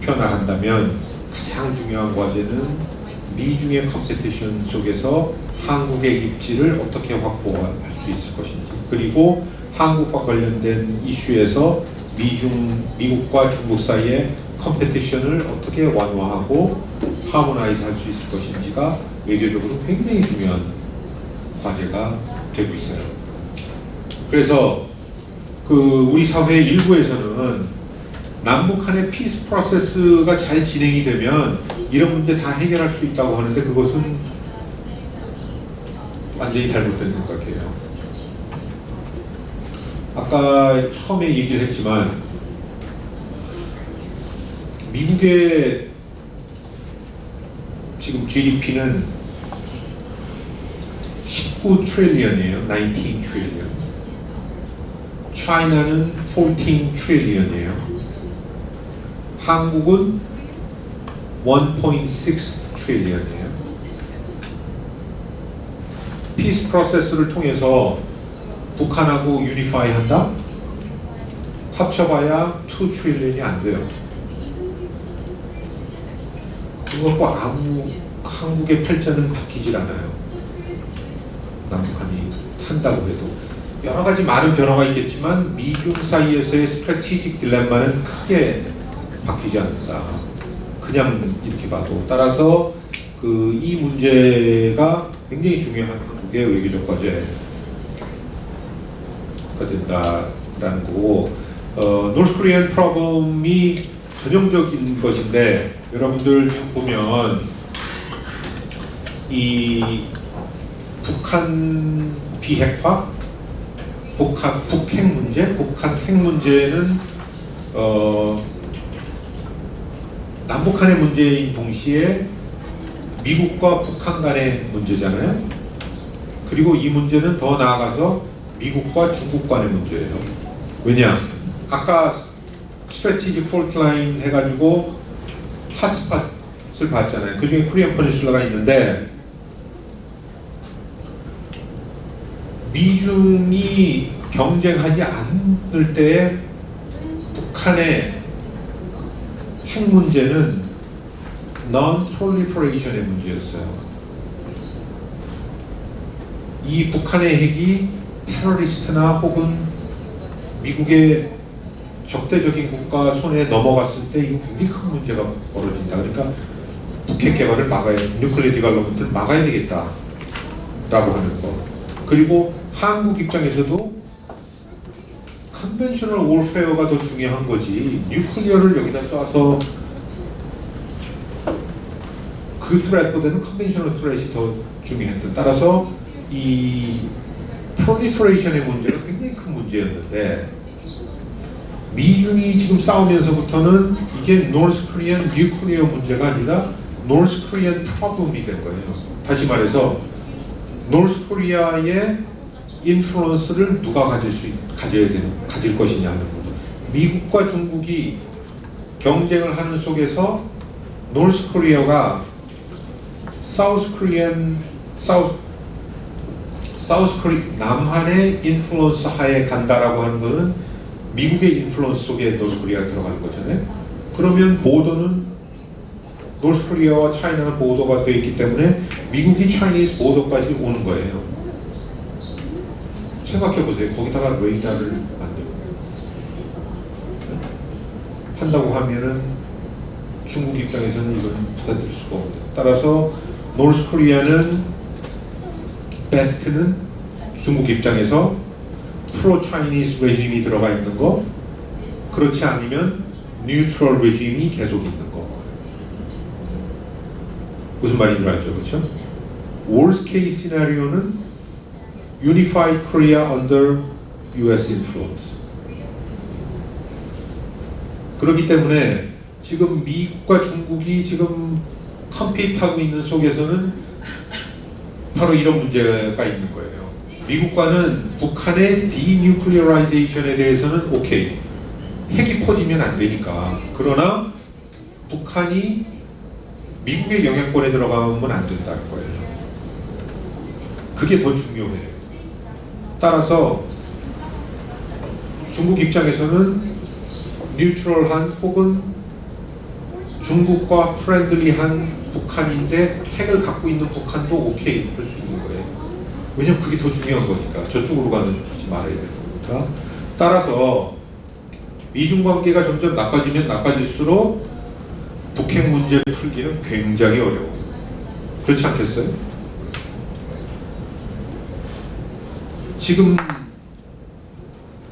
펴나간다면 가장 중요한 과제는 미중의 컴피티션 속에서 한국의 입지를 어떻게 확보할 수 있을 것인지, 그리고 한국과 관련된 이슈에서 미국과 중국 사이의 컴피티션을 어떻게 완화하고 하모나이즈 할 수 있을 것인지가 외교적으로 굉장히 중요한 과제가 되고 있어요. 그래서 그 우리 사회 일부에서는 남북한의 피스 프로세스가 잘 진행이 되면 이런 문제 다 해결할 수 있다고 하는데, 그것은 완전히 잘못된 생각이에요. 아까 처음에 얘기를 했지만 미국의 지금 GDP는 19 트릴리언이에요. 19 트릴리언. 차이나는 14 트릴리언이에요. 한국은 1.6 트릴리언이에요. 피스 프로세스를 통해서 북한하고 유니파이 한다? 합쳐봐야 2 트릴리언이 안 돼요. 그것과 아무 한국의 팔자는 바뀌질 않아요. 남북한이 한다고 해도. 여러 가지 많은 변화가 있겠지만 미중 사이에서의 스트래티직 딜레마는 크게 바뀌지 않는다. 그냥 이렇게 봐도. 따라서 이 문제가 굉장히 중요한 한국의 외교적 과제가 된다라는 거고, 노스 코리안 프로블럼이 전형적인 것인데, 여러분들 지금 보면 이 북한 비핵화, 북핵 문제, 북한 핵 문제는 남북한의 문제인 동시에 미국과 북한 간의 문제잖아요. 그리고 이 문제는 더 나아가서 미국과 중국 간의 문제예요. 왜냐? 아까 스트래티직 폴트 라인 해가지고 핫스팟을 봤잖아요. 그 중에 코리안 퍼니슐라가 있는데, 미중이 경쟁하지 않을 때에 북한의 핵 문제는 non-proliferation의 문제였어요. 이 북한의 핵이 테러리스트나 혹은 미국의 적대적인 국가 손에 넘어갔을 때 이거 굉장히 큰 문제가 벌어진다. 그러니까 북핵 개발을 막아야, 뉴클리어 디벨롭먼트를 막아야 되겠다 라고 하는 거. 그리고 한국 입장에서도 컨벤셔널 워페어가 더 중요한 거지, 뉴클리어를 여기다 쏴서 그 트랩보다는 컨벤셔널 트랩이 더 중요했던. 따라서 이 프롤리퍼레이션의 문제가 굉장히 큰 문제였는데, 미중이 지금 싸우면서부터는 이게 노스 코리안 뉴클리어 문제가 아니라 노스 코리안 프로블럼이 된 거예요. 다시 말해서 노스 코리아의 인플루언스를 누가 가질 것이냐 하는 거죠. 미국과 중국이 경쟁을 하는 속에서 노스 코리아가 남한의 인플루언스 하에 간다라고 하는 것은 미국의 인플루언스 속에 노스 코리아가 들어가는 거잖아요. 그러면 보더는 노스 코리아와 차이나는 보더가 되어 있기 때문에 미국이 차이니스 보더까지 오는 거예요. 생각해 보세요. 거기다가 레이더를 만들고 한다고 하면은 중국 입장에서는 이건 받아들일 수가 없는. 따라서 노스 코리아는 베스트는 중국 입장에서 프로 차이니스 레짐이 들어가 있는 거, 그렇지 않으면 뉴트럴 레짐이 계속 있는 거. 무슨 말인 줄 알죠, 그렇죠? Worst case 시나리오는 Unified Korea under US influence. 그렇기 때문에 지금 미국과 중국이 지금 컴핏하고 있는 속에서는 바로 이런 문제가 있는 거예요. 미국과는 북한의 디뉴클리어라이제이션에 대해서는 오케이, 핵이 퍼지면 안 되니까. 그러나 북한이 미국의 영향권에 들어가면 안 된다는 거예요. 그게 더 중요해요. 따라서 중국 입장에서는 뉴트럴한 혹은 중국과 프렌들리한 북한인데 핵을 갖고 있는 북한도 오케이 할 수 있는 거예요. 왜냐면 그게 더 중요한 거니까. 저쪽으로 가지 말아야 되는 거니까. 따라서 미중 관계가 점점 나빠지면 나빠질수록 북핵 문제 풀기는 굉장히 어려워요. 그렇지 않겠어요? 지금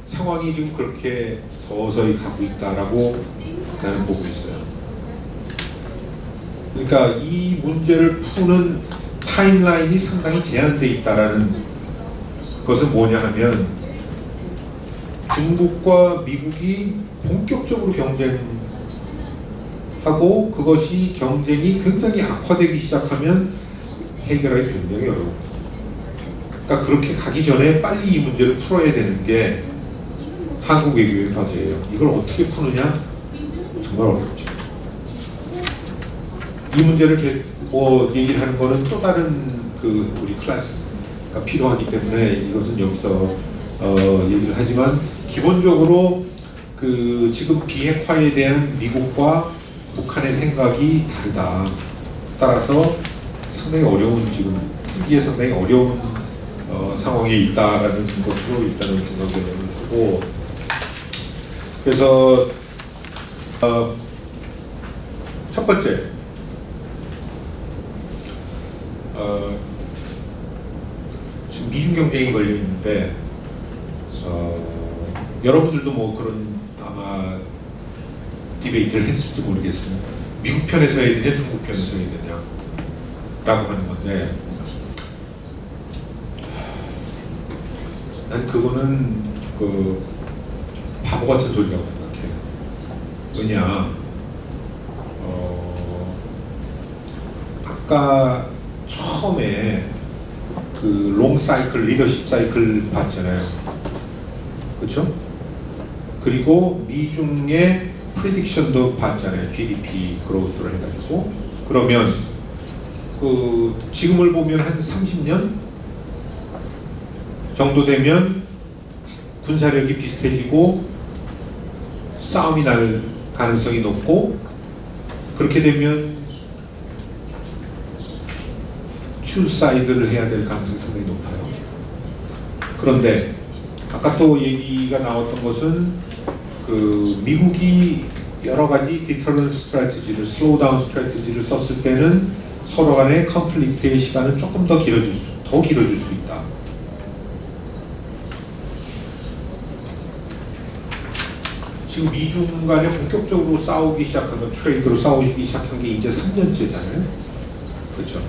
상황이 지금 그렇게 서서히 가고 있다라고 나는 보고 있어요. 그러니까 이 문제를 푸는 타임라인이 상당히 제한되어 있다라는 것은 뭐냐 하면, 중국과 미국이 본격적으로 경쟁하고 그것이 경쟁이 굉장히 악화되기 시작하면 해결하기 굉장히 어려워요. 그러니까 그렇게 가기 전에 빨리 이 문제를 풀어야 되는 게 한국 외교의 과제예요. 이걸 어떻게 푸느냐 정말 어렵죠. 이 문제를 얘기를 하는 거는 또 다른 우리 클래스가 필요하기 때문에 이것은 여기서 얘기를 하지만, 기본적으로 지금 비핵화에 대한 미국과 북한의 생각이 다르다. 따라서 상당히 어려운, 지금 풀기에 상당히 어려운 상황에 있다라는 것으로 일단은 중간 개념을 하고, 그래서 첫 번째, 지금 미중 경쟁이 걸려 있는데 여러분들도 뭐 그런 아마 디베이트를 했을지 모르겠어요. 미국 편에서 해야 되냐, 중국 편에서 해야 되냐 라고 하는 건데, 난 그거는 그 바보 같은 소리라고 생각해요. 왜냐, 아까 처음에 그 롱 사이클, 리더십 사이클 봤잖아요. 그렇죠? 그리고 미중의 프리딕션도 봤잖아요. GDP 그로스를 해가지고. 그러면 그 지금을 보면 한 30년 정도 되면 군사력이 비슷해지고 싸움이 날 가능성이 높고, 그렇게 되면 츄사이드를 해야 될 가능성이 상당히 높아요. 그런데 아까 또 얘기가 나왔던 것은 그 미국이 여러 가지 디터런스 스트래티지를, 슬로우 다운 스트래티지를 썼을 때는 서로 간의 컨플릭트의 시간은 조금 더 길어질 수 있다. 지금 미중 간에 본격적으로 싸우기 시작한 건, 트레이드로 싸우기 시작한 게 이제 3년째잖아요. 그렇죠?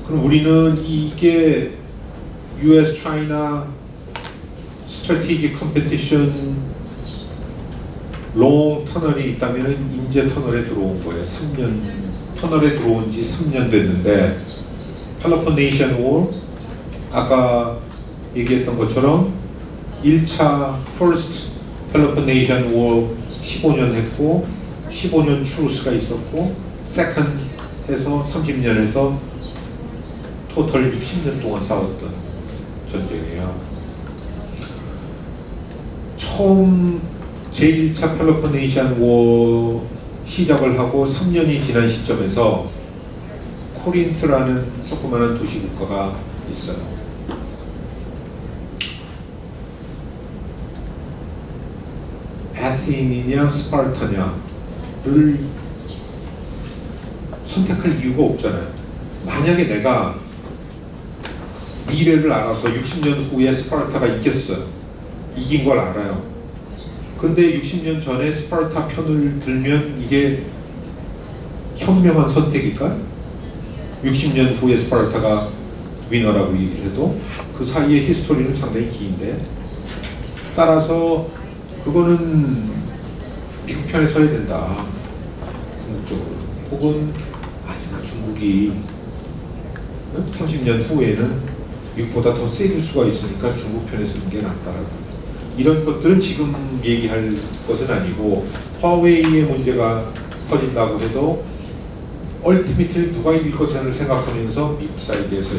그럼 우리는 이게 US-China Strategic Competition 롱 터널이 있다면 이제 터널에 들어온 거예요. 3년, 터널에 들어온 지 3년 됐는데, 펠로폰네이션 워, 아까 얘기했던 것처럼 1차 First 펠로폰네이션 워 15년 했고, 15년 추루스가 있었고, Second 해서 30년 해서 토탈 60년 동안 싸웠던 전쟁이에요. 처음 제1차 펠로폰네이션 워 시작을 하고 3년이 지난 시점에서 코린스라는 조그마한 도시 국가가 있어요. 아테네냐 스파르타냐를 선택할 이유가 없잖아요. 만약에 내가 미래를 알아서 60년 후에 스파르타가 이겼어요. 이긴 걸 알아요. 근데 60년 전에 스파르타 편을 들면 이게 현명한 선택일까? 60년 후에 스파르타가 위너라고 얘기를 해도 그 사이의 히스토리는 상당히 긴데, 따라서 그거는 미국 편에 서야 된다. 궁극적으로. 혹은 아니나 중국이 30년 후에는 미국보다 더 세질 수가 있으니까 중국 편에 서는 게 낫다라고. 이런 것들은 지금 얘기할 것은 아니고, 화웨이의 문제가 터진다고 해도 얼티미틀 누가 이길 것을 생각하면서 미국 사이드에서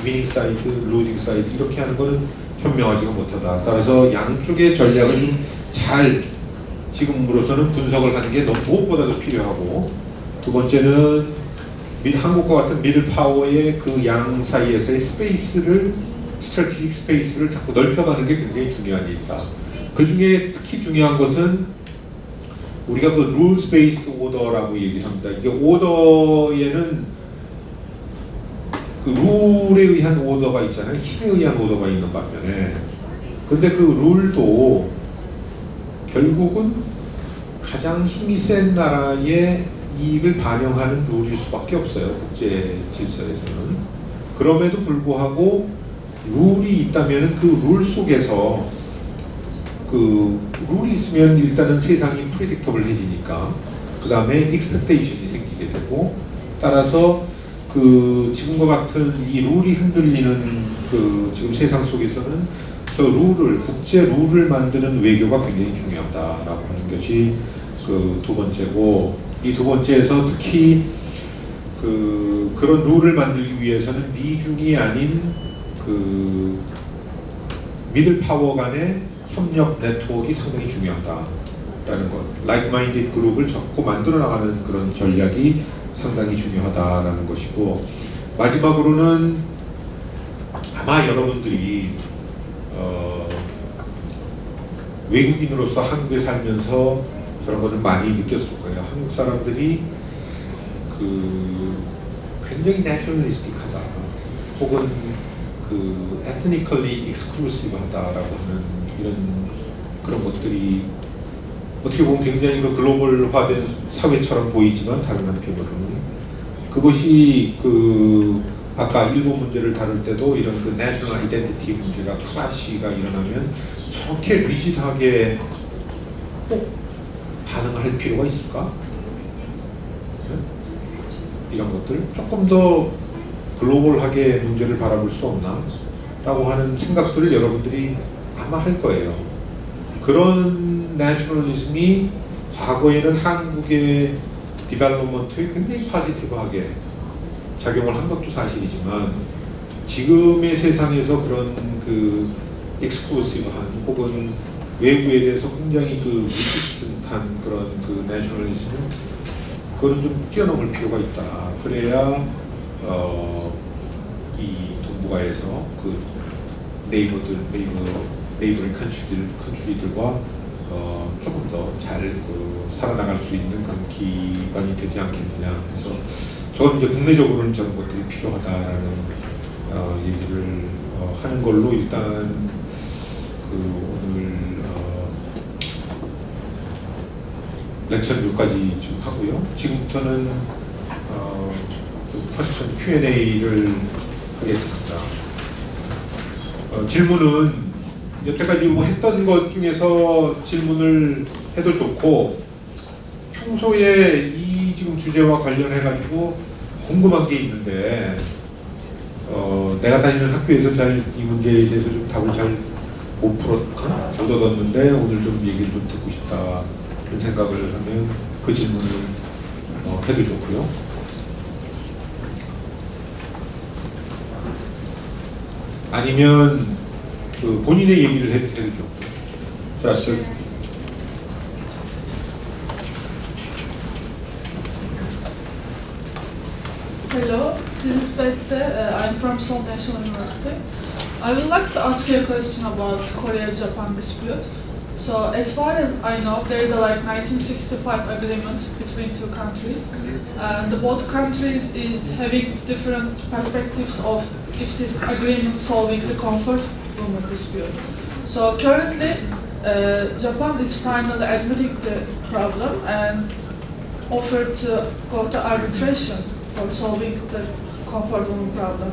위닝 사이드, 루징 사이드 이렇게 하는 거는 현명하지가 못하다. 따라서 양쪽의 전략을 좀 잘 지금으로서는 분석을 하는 게 무엇보다도 필요하고, 두 번째는 한국과 같은 미들 파워의 그 양 사이에서의 스페이스를, 스트래티직 스페이스를 자꾸 넓혀가는 게 굉장히 중요한 일이다. 그 중에 특히 중요한 것은 우리가 그 룰스 베이스드 오더라고 얘기를 합니다. 이게 오더에는 그 룰에 의한 오더가 있잖아요. 힘에 의한 오더가 있는 반면에, 근데 그 룰도 결국은 가장 힘이 센 나라의 이익을 반영하는 룰일 수밖에 없어요. 국제 질서에서는. 그럼에도 불구하고 룰이 있다면 그 룰 속에서, 그 룰이 있으면 일단은 세상이 프리딕터블해지니까 그 다음에 익스펙테이션이 생기게 되고, 따라서 그 지금과 같은 이 룰이 흔들리는 그 지금 세상 속에서는 저 룰을, 국제 룰을 만드는 외교가 굉장히 중요하다라고 하는 것이 그 두 번째고, 이 두 번째에서 특히 그런 룰을 만들기 위해서는 미중이 아닌 그 미들 파워 간의 협력 네트워크가 상당히 중요하다라는 것, like-minded 그룹을 자꾸 만들어 나가는 그런 전략이 상당히 중요하다라는 것이고, 마지막으로는 아마 여러분들이 외국인으로서 한국에 살면서 저런 거는 많이 느꼈을 거예요. 한국 사람들이 그 굉장히 내셔널리스틱하다, 혹은 그 ethnically exclusive하다라고 하는 이런 그런 것들이 어떻게 보면 굉장히 그 글로벌화된 사회처럼 보이지만 다른 한편으로는 그것이 그 아까 일본 문제를 다룰 때도 이런 그 내셔널 아이덴티티 문제가 클래시가 일어나면 저렇게 리지드하게 꼭 반응할 필요가 있을까? 네? 이런 것들 조금 더 글로벌하게 문제를 바라볼 수 없나? 라고 하는 생각들을 여러분들이 아마 할 거예요. 그런 내셔널리즘이 과거에는 한국의 디벨롭먼트에 굉장히 포지티브하게 작용을 한 것도 사실이지만 지금의 세상에서 그런 그 익스클루시브한 혹은 외부에 대해서 굉장히 그 리지스턴트한 그런 그 내셔널리즘은 그거는 좀 뛰어넘을 필요가 있다. 그래야 이 동북아에서 그 네이버링 컨트리들과 조금 더 잘 그 살아나갈 수 있는 그런 기반이 되지 않겠느냐 해서 저는 이제 국내적으로는 저런 것들이 필요하다라는 얘기를 하는 걸로 일단 그 오늘 렉처를 여기까지 좀 하고요. 지금부터는 퀘스천 Q&A를 하겠습니다. 질문은 여태까지 뭐 했던 것 중에서 질문을 해도 좋고 평소에 이 지금 주제와 관련해 가지고 궁금한 게 있는데 내가 다니는 학교에서 잘 이 문제에 대해서 좀 답을 잘 못 얻었는데 오늘 좀 얘기를 좀 듣고 싶다 그런 생각을 하면 그 질문을 해도 좋고요. 아니면 그 본인의 얘기를 해도 좋고. 자, 저 Hello, this is Beste. I'm from Seoul National University. I would like to ask you a question about Korea-Japan dispute. So, as far as I know, there is a 1965 agreement between two countries, and both countries is having different perspectives of if this agreement solving the comfort women dispute. So currently, Japan is finally admitting the problem and offered to go to arbitration for solving the comfort woman problem.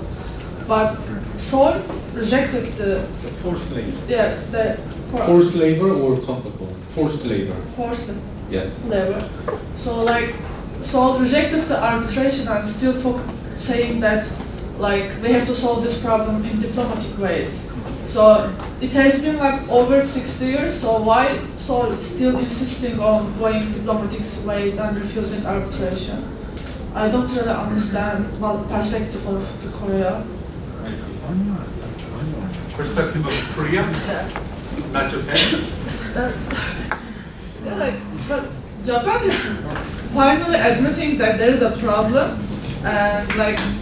But Seoul rejected the forced labor or comfortable? Forced labor. forced Yeah. labor. So Seoul rejected the arbitration and still saying that we have to solve this problem in diplomatic ways. So it has been over 60 years, so why Seoul is still insisting on going diplomatic ways and refusing arbitration? I don't really understand what perspective of the Korea. Perspective of Korea, not Japan. But Japan is finally admitting that there is a problem and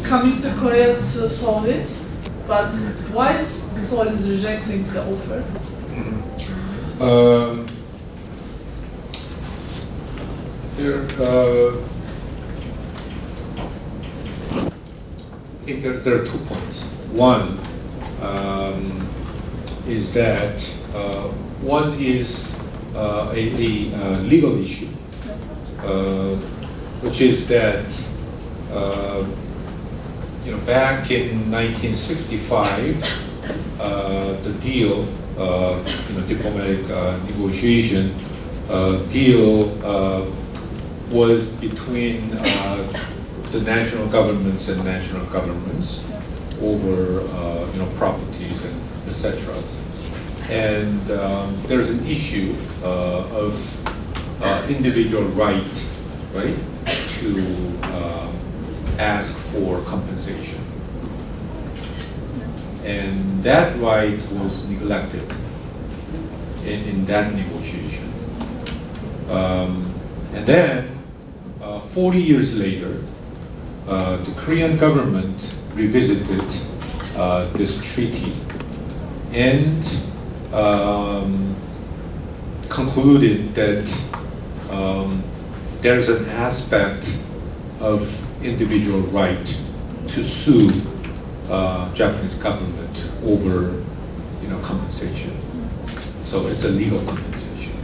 coming to Korea to solve it. But why is Seoul is rejecting the offer? I think there are 2 points. One is that one is a legal issue, which is that back in 1965, the deal, diplomatic negotiation deal was between the national governments and national governments over properties and etc. And there's an issue of individual right to ask for compensation, and that right was neglected in that negotiation. And then 40 years later, the Korean government revisited this treaty and concluded that there's an aspect of individual right to sue Japanese government over, compensation. So it's a legal compensation.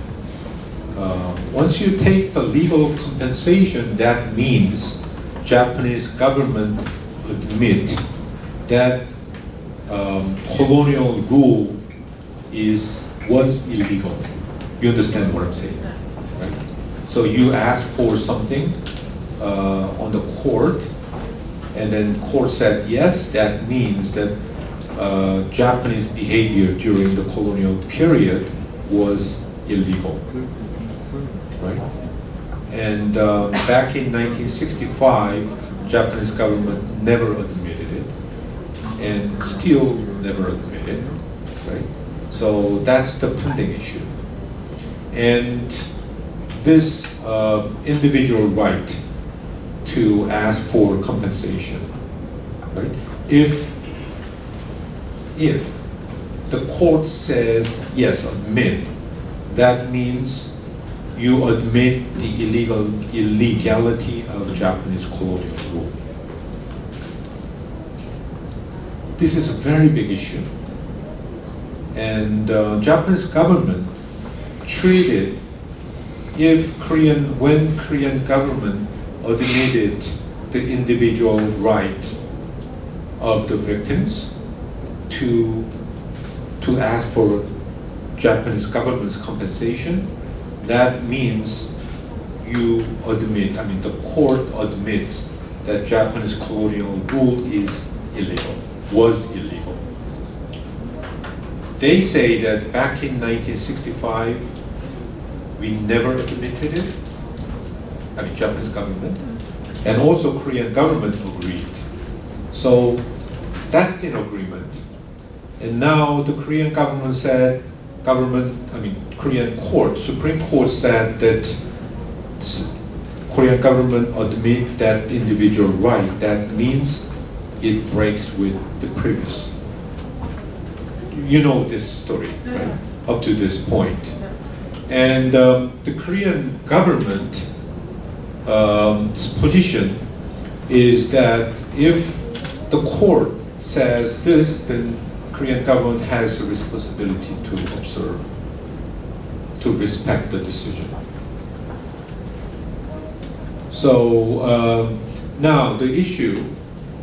Once you take the legal compensation, that means Japanese government admit that colonial rule was illegal. You understand what I'm saying, right? So you ask for something on the court, and then court said yes. That means that Japanese behavior during the colonial period was illegal, right? And back in 1965, Japanese government never admitted it, and still never admitted, right? So that's the pending issue. And this individual right to ask for compensation, right? If the court says yes, admit, that means you admit the illegality of Japanese colonial rule. This is a very big issue, and Japanese government treated when Korean government admitted the individual right of the victims to ask for Japanese government's compensation, that means you admit, the court admits that Japanese colonial rule was illegal. They say that back in 1965, we never admitted it, Japanese government, and also Korean government agreed. So that's the agreement. And now the Korean government said, Korean court, Supreme Court said that Korean government admit that individual right. That means it breaks with the previous. You know this story, right? Up to this point. And the Korean government's position is that if the court says this, then Korean government has a responsibility to observe, to respect the decision. So now the issue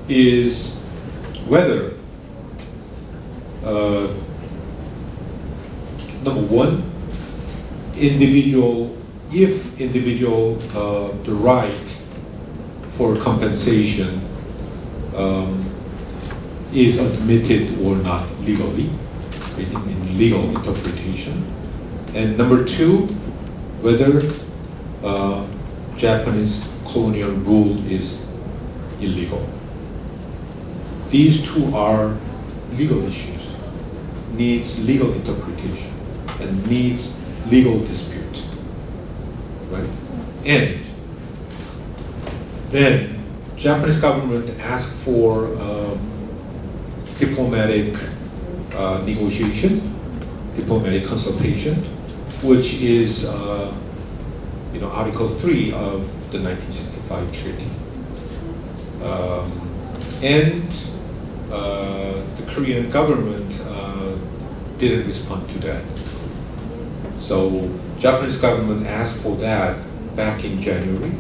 is whether number one, if individual the right for compensation is admitted or not legally in legal interpretation, and number two, whether Japanese colonial rule is illegal. These two are legal issues, needs legal interpretation, and needs legal dispute, right? And then Japanese government asked for diplomatic negotiation, diplomatic consultation, which is Article 3 of the 1965 treaty. And the Korean government didn't respond to that. So Japanese government asked for that back in January.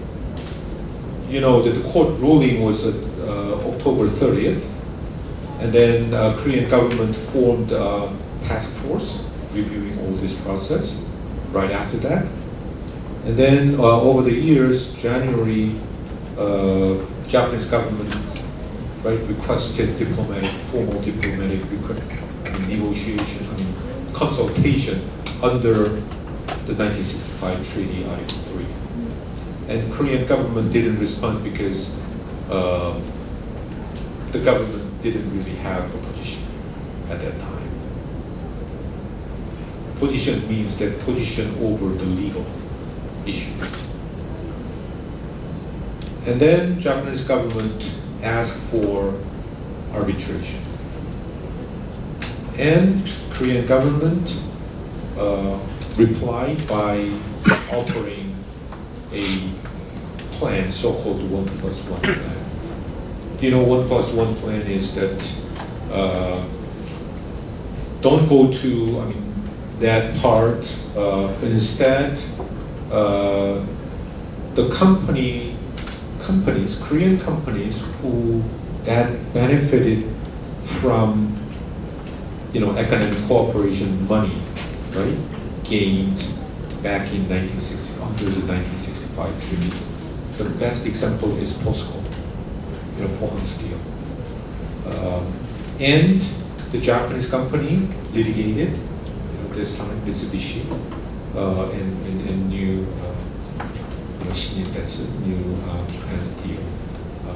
You know that the court ruling was October 30th, and then Korean government formed a task force reviewing all this process right after that. And then over the years, January, Japanese government requested formal diplomatic negotiation, consultation under the 1965 treaty, Article 3. And Korean government didn't respond because the government didn't really have a position at that time. Position means that position over the legal issue. And then Japanese government asked for arbitration. And Korean government replied by offering a plan, so-called 1+1 plan. You know, 1+1 plan is that don't go to, I mean, that part. But instead, the companies, Korean companies who that benefited from, you know, economic cooperation money, right, gained back in 1960 under the 1965 treaty. The best example is POSCO, you know, Pohang Steel, and the Japanese company litigated, you know, this time Mitsubishi, and new, you know, Shintetsu, new Japan Steel,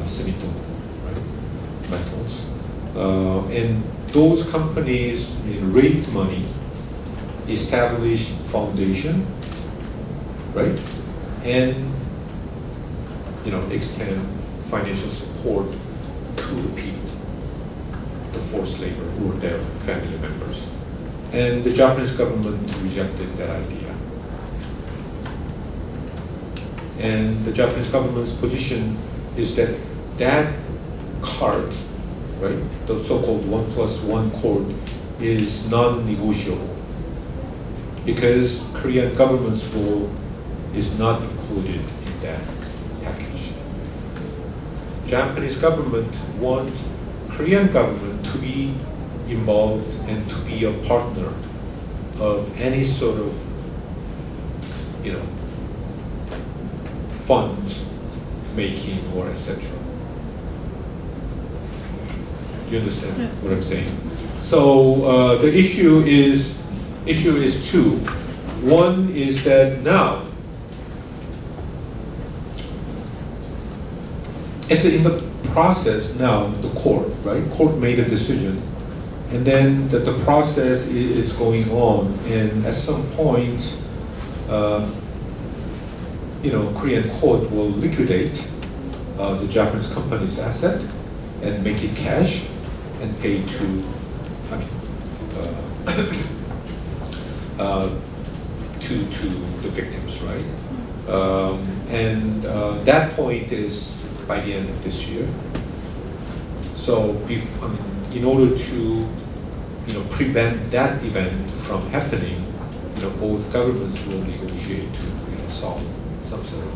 Sumitomo, right, metals, and those companies, you know, raise money, establish foundation, right, and, you know, extend financial support to the people, the forced labor who are their family members. And the Japanese government rejected that idea. And the Japanese government's position is that that card, right, the so-called 1+1 accord, is non-negotiable because Korean government's role is not included in that package. Japanese government want Korean government to be involved and to be a partner of any sort of, you know, fund making or etc. You understand Yeah. what I'm saying? So the issue is two. One is that now it's in the process now. The court, right? Court made a decision, and then the process is going on, and at some point, you know, Korean court will liquidate the Japanese company's asset and make it cash and pay to, I mean, to the victims, right? And that point is by the end of this year. So, I mean, in order to, you know, prevent that event from happening, you know, both governments will negotiate to, you know, solve some sort of,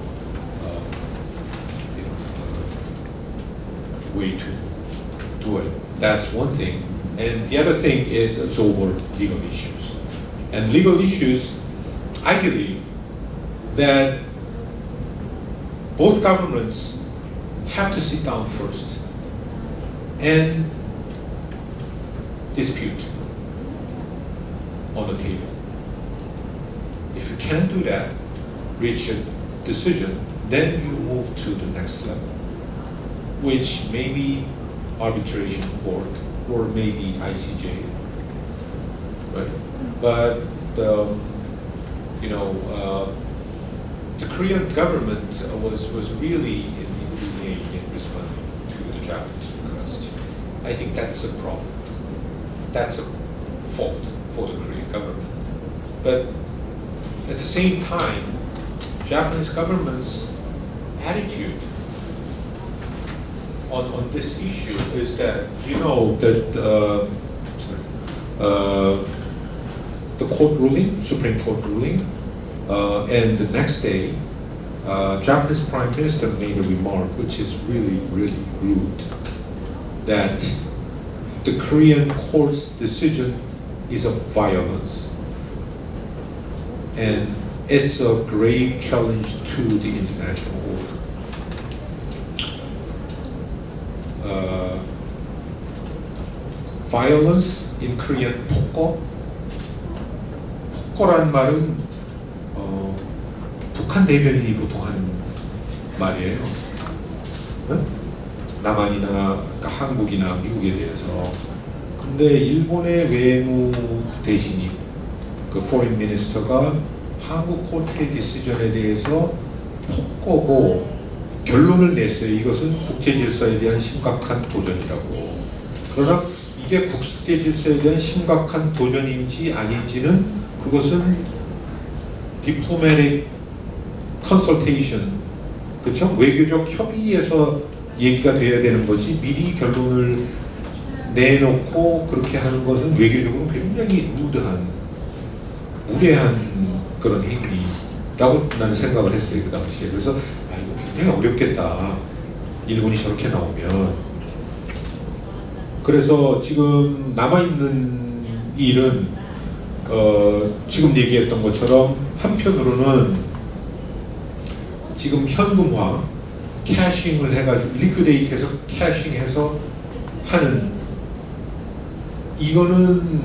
you know, way to do it. That's one thing. And the other thing is over legal issues. And legal issues, I believe that both governments have to sit down first and dispute on the table. If you can't do that, reach a decision, then you move to the next level, which may be arbitration court or maybe ICJ, right? But you know, the Korean government was really in responding to the Japanese request. I think that's a problem. That's a fault for the Korean government. But at the same time, Japanese government's attitude on this issue is that, you know, that the court ruling, Supreme Court ruling, and the next day, Japanese Prime Minister made a remark which is really, really rude, that the Korean court's decision is a violence, and it's a grave challenge to the international order. Violence in Korean, 폭거. 폭거란 말은 북한 대변인이 보통 하는 말이에요. 응? 남한이나 그러니까 한국이나 미국에 대해서. 근데 일본의 외무 대신이 그 foreign minister가 한국 코트의 디시전에 대해서 폭거고 결론을 냈어요. 이것은 국제 질서에 대한 심각한 도전이라고. 그러나 이게 국제 질서에 대한 심각한 도전인지 아닌지는 그것은 diplomatic consultation 그렇죠? 외교적 협의에서 얘기가 돼야 되는 거지 미리 결론을 내놓고 그렇게 하는 것은 외교적으로 굉장히 루드한 무례한 그런 행위라고 나는 생각을 했어요 그 당시에. 그래서 아 이거 굉장히 어렵겠다 일본이 저렇게 나오면. 그래서 지금 남아있는 일은 지금 얘기했던 것처럼 한편으로는 지금 현금화 캐싱을 해가지고 리퀴데이트해서 캐싱해서 하는 이거는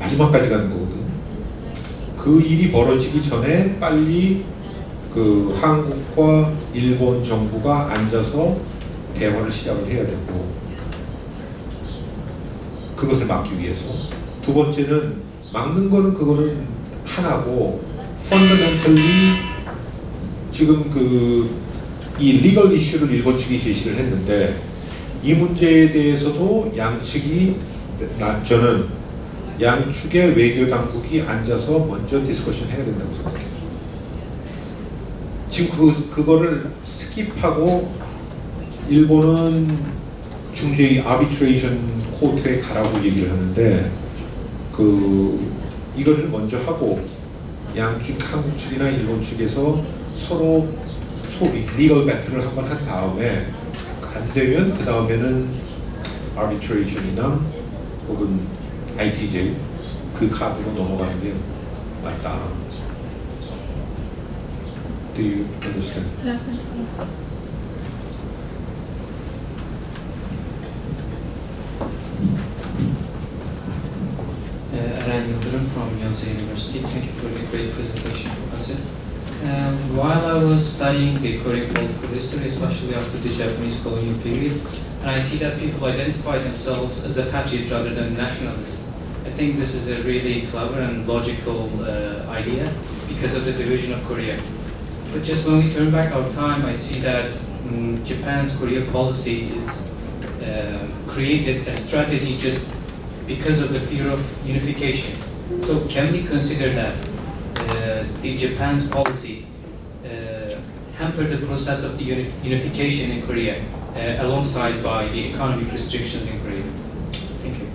마지막까지 가는 거거든. 그 일이 벌어지기 전에 빨리 그 한국과 일본 정부가 앉아서 대화를 시작을 해야 되고 그것을 막기 위해서. 두 번째는 막는 거는 그거는 하나고 fundamentally 지금 그 이 리걸 이슈를 일본 측이 제시를 했는데 이 문제에 대해서도 양측이 저는 양측의 외교 당국이 앉아서 먼저 디스커션 해야 된다고 생각해요. 지금 그거를 스킵하고 일본은 중재위 아비트레이션 코트에 가라고 얘기를 하는데 이거를 먼저 하고 양측 한국 측이나 일본 측에서 서로 소위 리걸 배틀을 한번 한 다음에 안 되면 그 다음에는 아비트레이션이나 혹은 ICJ 그 카드로 넘어가는 게 맞다. Do you understand? Yeah. Eren Yıldırım from Yonsei University. Thank you for the great presentation, Professor. While I was studying the Korean political history, especially after the Japanese colonial period, and I see that people identify themselves as a patriot rather than nationalist. I think this is a really clever and logical idea because of the division of Korea. But just when we turn back our time, I see that Japan's Korea policy is created a strategy just because of the fear of unification. So can we consider that the Japan's policy hampered the process of the unification in Korea alongside by the economic restrictions in Korea? Thank you.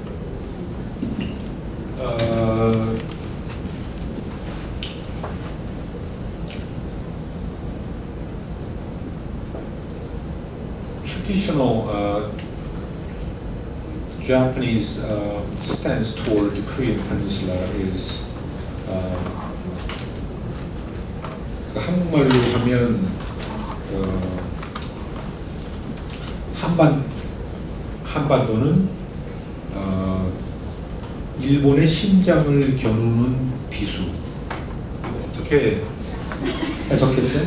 Traditional Japanese stance toward the Korean Peninsula is 한국말로 하면 한반도는 일본의 심장을 겨누는 비수. 이거 어떻게 해석했어요?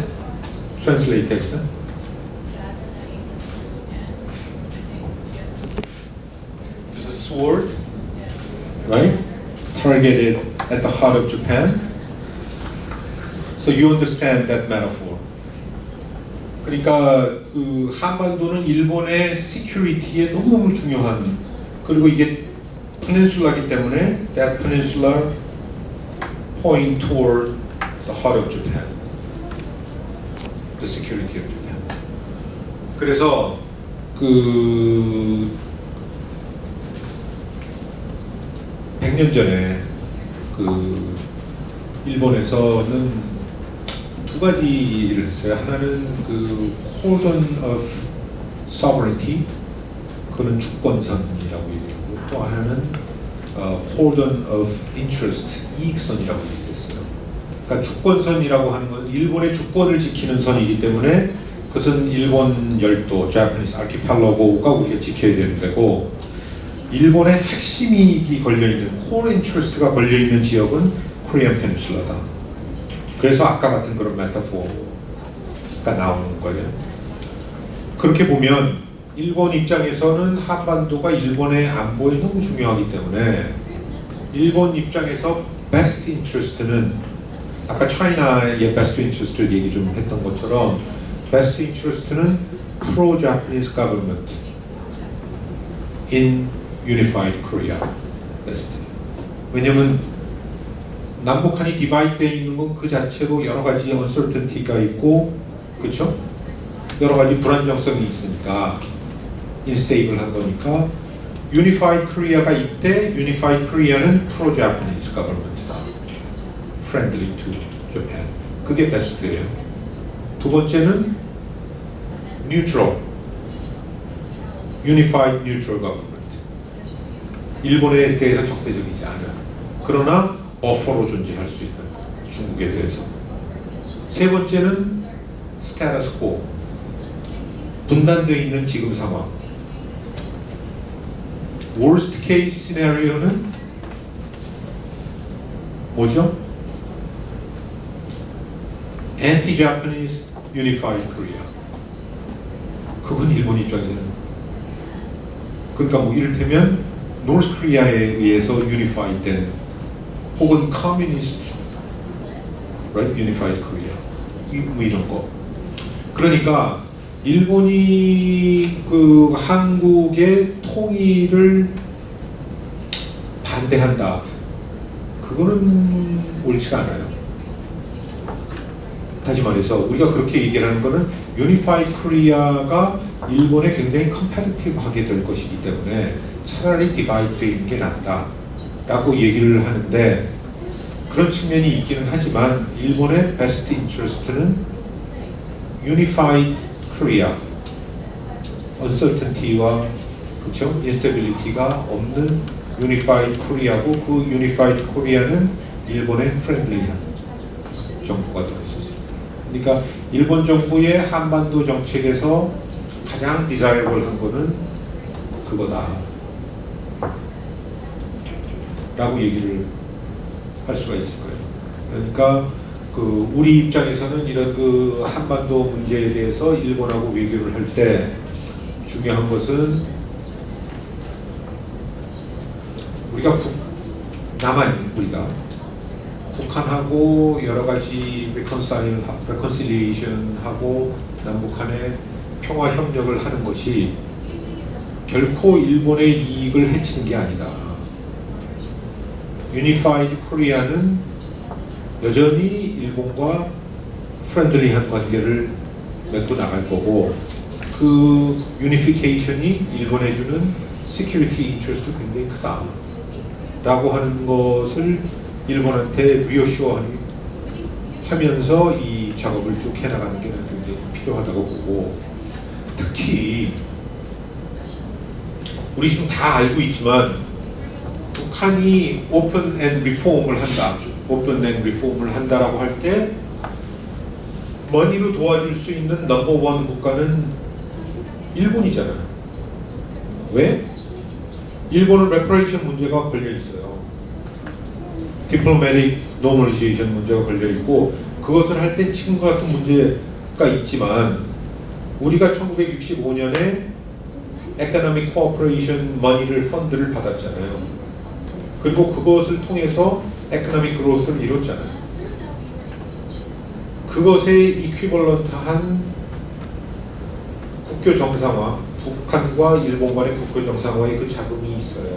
트랜슬레이트 했어요? This is a sword, right? Targeted at the heart of Japan. So you understand that metaphor. 그러니까 그 한반도는 일본의 security에 너무너무 중요한, 그리고 이게 peninsula이기 때문에 that peninsula point toward the heart of Japan, the security of Japan. 그래서 그 100년 전에 그 일본에서는 두 가지 일을 했어요. 하나는 그 cordon of sovereignty, 그거는 주권선이라고 얘기하고, 또 하나는 cordon of interest, 이익선이라고 얘기했어요. 그러니까 주권선이라고 하는 것은 일본의 주권을 지키는 선이기 때문에 그것은 일본 열도, Japanese archipelago가 우리가 지켜야 되는 데고, 일본의 핵심 이익이 걸려있는, core interest가 걸려있는 지역은 Korean Peninsula다. 그래서 아까 같은 그런 메타포가 나오는 거예요. 그렇게 보면 일본 입장에서는 한반도가 일본의 안보에 너무 중요하기 때문에 일본 입장에서 best interest는 아까 차이나의 best interest를 얘기 좀 했던 것처럼 best interest는 pro-Japanese government in unified Korea. 왜냐면 남북한이 디바이드 되어 있는 건 그 자체로 여러 가지 uncertainty가 있고 그렇죠? 여러 가지 불안정성이 있으니까 인스테이블한 거니까 Unified Korea가 이때 Unified Korea는 pro-Japanese government다. Friendly to Japan. 그게 베스트예요. 두 번째는 neutral. Unified neutral government. 일본에 대해서 적대적이지 않은 그러나 버퍼로 존재할 수 있는 중국에 대해서. 세 번째는 스테터스 코. 분단되어 있는 지금 상황. worst case 시나리오는 뭐죠? anti-Japanese unified Korea. 그건 일본 입장에서는 그러니까 뭐 이를테면 노스 코리아에 의해서 유니파이드 된 혹은 커뮤니스트 right? unified Korea 뭐 이런 거. 그러니까 일본이 그 한국의 통일을 반대한다. 그거는 옳지가 않아요. 다시 말해서 우리가 그렇게 얘기를 하는 거는 유니파이드 코리아가 일본에 굉장히 컴패티티브하게 될 것이기 때문에 차라리 디바이드 되어 있는 게 낫다 라고 얘기를 하는데 그런 측면이 있기는 하지만 일본의 베스트 인트레스트는 유니파이드 코리아 uncertainty와 그쵸? instability가 없는 유니파이드 코리아고 그 유니파이드 코리아는 일본의 프렌들리한 정부가 되었습니다. 그러니까 일본 정부의 한반도 정책에서 가장 디자이어블한 거는 그거다 라고 얘기를 할 수가 있을 거예요. 그러니까 그 우리 입장에서는 이런 그 한반도 문제에 대해서 일본하고 외교를 할 때 중요한 것은 우리가 우리가 북한하고 여러 가지 reconciliation하고 남북한의 평화 협력을 하는 것이 결코 일본의 이익을 해치는 게 아니다. Unified Korea는 여전히 일본과 프렌들리한 관계를 맺고 나갈 거고 그 유니피케이션이 일본에 주는 시큐리티 인트레스트도 굉장히 크다 라고 하는 것을 일본한테 리어슈어 하면서 이 작업을 쭉 해나가는 게 굉장히 필요하다고 보고 특히 우리 지금 다 알고 있지만 북한이 오픈 앤 리폼을 한다. 오픈 앤 리폼을 한다라고 할 때 머니로 도와줄 수 있는 넘버원 국가는 일본이잖아요. 왜? 일본은 레퍼레이션 문제가 걸려 있어요. 디플로매틱 노멀리제이션 문제가 걸려 있고 그것을 할 때 지금과 같은 문제가 있지만 우리가 1965년에 에코노믹 코어퍼레이션 머니를 펀드를 받았잖아요. 그리고 그것을 통해서 에코노믹 그로스를 이뤘잖아요. 그것에 이퀴벌런트한 국교 정상화, 북한과 일본 간의 국교 정상화의 그 자금이 있어요.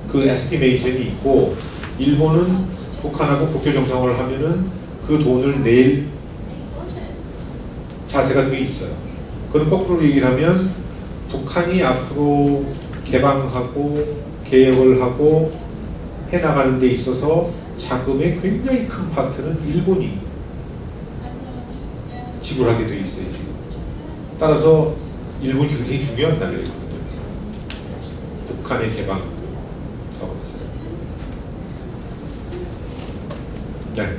그 에스티메이션이 있고 일본은 북한하고 국교 정상화를 하면은 그 돈을 낼 자세가 돼 있어요. 그건 거꾸로 얘기를 하면 북한이 앞으로 개방하고 개혁을 하고 해나가는 데 있어서 자금의 굉장히 큰 파트는 일본이 지불하게 돼 있어요 지금. 따라서 일본이 굉장히 중요한 나라예요. 북한의 개방 차원에서. 네.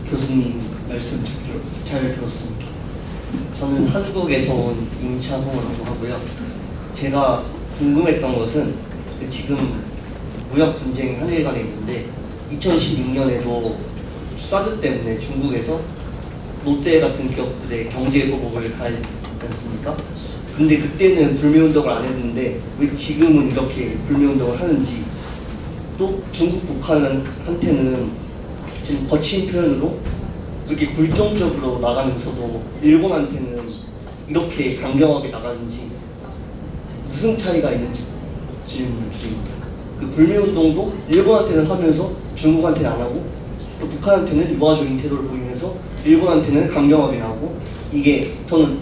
교수님 말씀 잘 들었습니다. 저는 한국에서 온 임창호라고 하고요. 제가 궁금했던 것은 지금 무역 분쟁이 한일 간에 있는데 2016년에도 사드 때문에 중국에서 롯데 같은 기업들의 경제 보복을 가했지 않습니까? 근데 그때는 불매운동을 안 했는데 왜 지금은 이렇게 불매운동을 하는지, 또 중국 북한한테는 좀 거친 표현으로 그렇게 굴종적으로 나가면서도 일본한테는 이렇게 강경하게 나가는지 무슨 차이가 있는지 질문을 드립니다. 그 불매운동도 일본한테는 하면서 중국한테는 안 하고 또 북한한테는 유화적인 태도를 보이면서 일본한테는 강경하게 나오고 이게 저는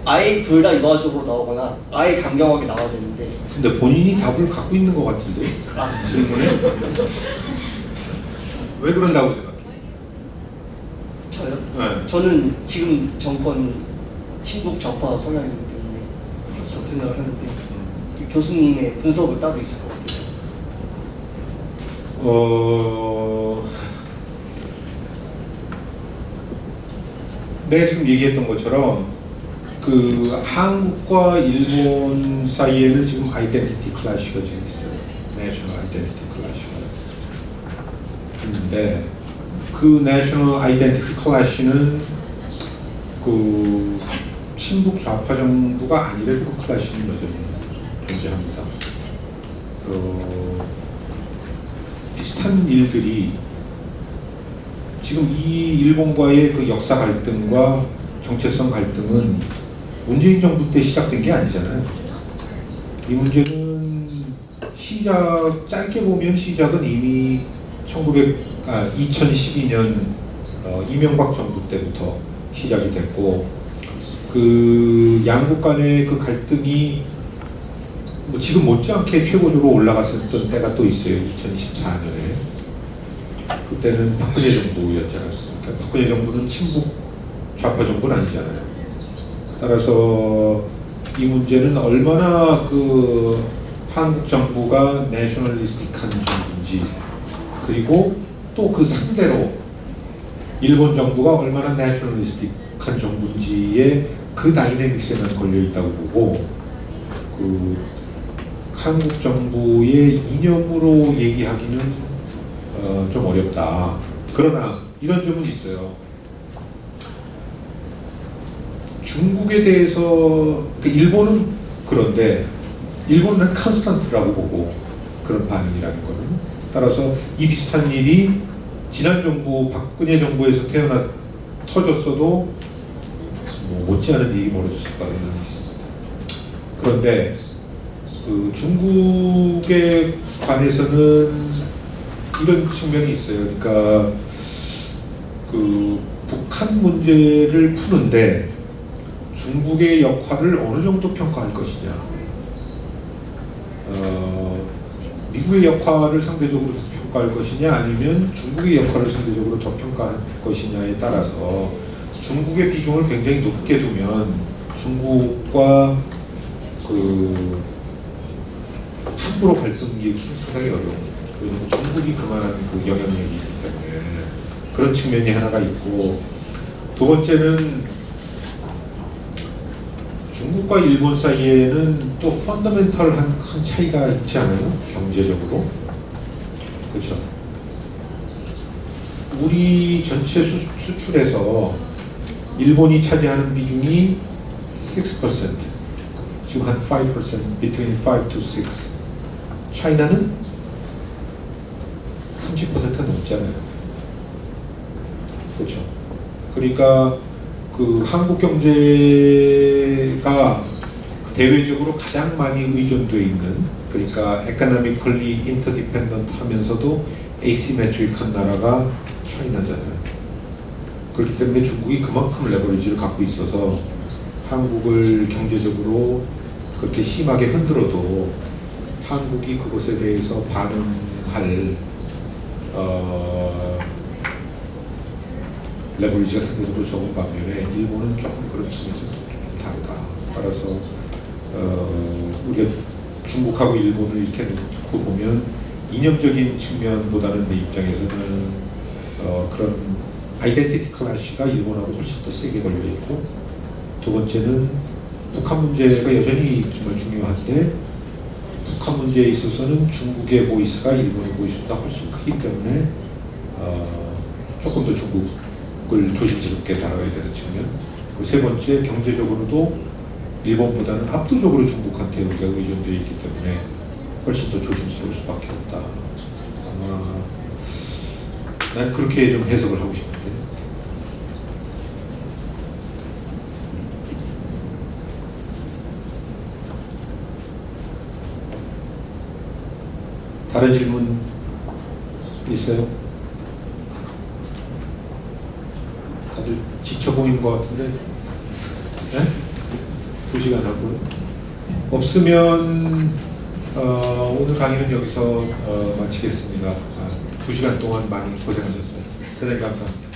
아예 둘 다 유화적으로 나오거나 아예 강경하게 나와야 되는데 근데 본인이 답을 갖고 있는 것 같은데 질문에 왜 그런다고 생각해? 저요? 네. 저는 지금 정권 신북 좌파 성향이기 때문에 그렇게 생각을 하는데 이 교수님의 분석을 따로 있을 것 같아요. 내가 지금 얘기했던 것처럼 그 한국과 일본 사이에는 지금 아이덴티티 클래시가 지금 있어요. 내셔널 아이덴티티 클래시가 있는데 그 내셔널 아이덴티티 클래시는 그 친북 좌파 정부가 아니라도 그 클래시는 여전히 존재합니다. 비슷한 일들이 지금 이 일본과의 그 역사 갈등과 정체성 갈등은 문재인 정부 때 시작된 게 아니잖아요. 이 문제는 짧게 보면 시작은 이미 2012년 이명박 정부 때부터 시작이 됐고 그 양국 간의 그 갈등이 뭐 지금 못지않게 최고조로 올라갔었던 때가 또 있어요. 2014년에. 그때는 박근혜 정부였지 않았습니까? 박근혜 정부는 친북 좌파 정부는 아니잖아요. 따라서 이 문제는 얼마나 그 한국 정부가 내셔널리스틱한 정부인지 그리고 또 그 상대로 일본 정부가 얼마나 내셔널리스틱한 정부인지의 그 다이내믹스에만 걸려 있다고 보고 그 한국 정부의 이념으로 얘기하기는 좀 어렵다. 그러나 이런 점은 있어요. 중국에 대해서 그러니까 일본은 그런데 일본은 컨스탄트라고 보고 그런 반응이라는 거는 따라서 이 비슷한 일이 지난 정부 박근혜 정부에서 터졌어도 뭐 못지않은 일이 벌어졌을 가능성이 있습니다. 그런데 그 중국에 관해서는 이런 측면이 있어요. 그러니까 그 북한 문제를 푸는데 중국의 역할을 어느 정도 평가할 것이냐, 미국의 역할을 상대적으로 더 평가할 것이냐, 아니면 중국의 역할을 상대적으로 더 평가할 것이냐에 따라서 중국의 비중을 굉장히 높게 두면 중국과 그 함부로 갈등 일으키기 상당히 어려워요. 왜냐하면 중국이 그만한 그 영향력이 있기 때문에 그런 측면이 하나가 있고, 두 번째는 중국과 일본 사이에는 또 펀더멘털한 큰 차이가 있지 않아요? 경제적으로. 그렇죠. 우리 전체 수출에서 일본이 차지하는 비중이 6%, 지금 한 5%, between 5 to 6. 차이나는 30% 넘잖아요. 그렇죠. 그러니까 그 한국 경제가 대외적으로 가장 많이 의존되어 있는, 그러니까 economically interdependent 하면서도 asymmetric한 나라가 차이나잖아요. 그렇기 때문에 중국이 그만큼 레버리지를 갖고 있어서 한국을 경제적으로 그렇게 심하게 흔들어도 한국이 그것에 대해서 반응할 레버리지가 상대적으로 적은 반면에 일본은 조금 그런 측면에서 좀 다르다. 따라서 우리가 중국하고 일본을 이렇게 놓고 보면 이념적인 측면보다는 내 입장에서는 그런 아이덴티티 클래시가 일본하고 훨씬 더 세게 걸려 있고, 두 번째는 북한 문제가 여전히 정말 중요한데 북한 문제에 있어서는 중국의 보이스가 일본의 보이스보다 훨씬 크기 때문에 조금 더 중국을 조심스럽게 다뤄야 되는 측면. 그리고 세 번째, 경제적으로도 일본보다는 압도적으로 중국한테 우리가 의존되어 있기 때문에 훨씬 더 조심스러울 수밖에 없다. 아마 난 그렇게 좀 해석을 하고 싶은데. 다른 질문 있어요? 다들 지쳐 보이는 것 같은데, 네? 2시간 하고요. 없으면 오늘 강의는 여기서 마치겠습니다. 2시간 동안 많이 고생하셨어요. 대단히 감사합니다.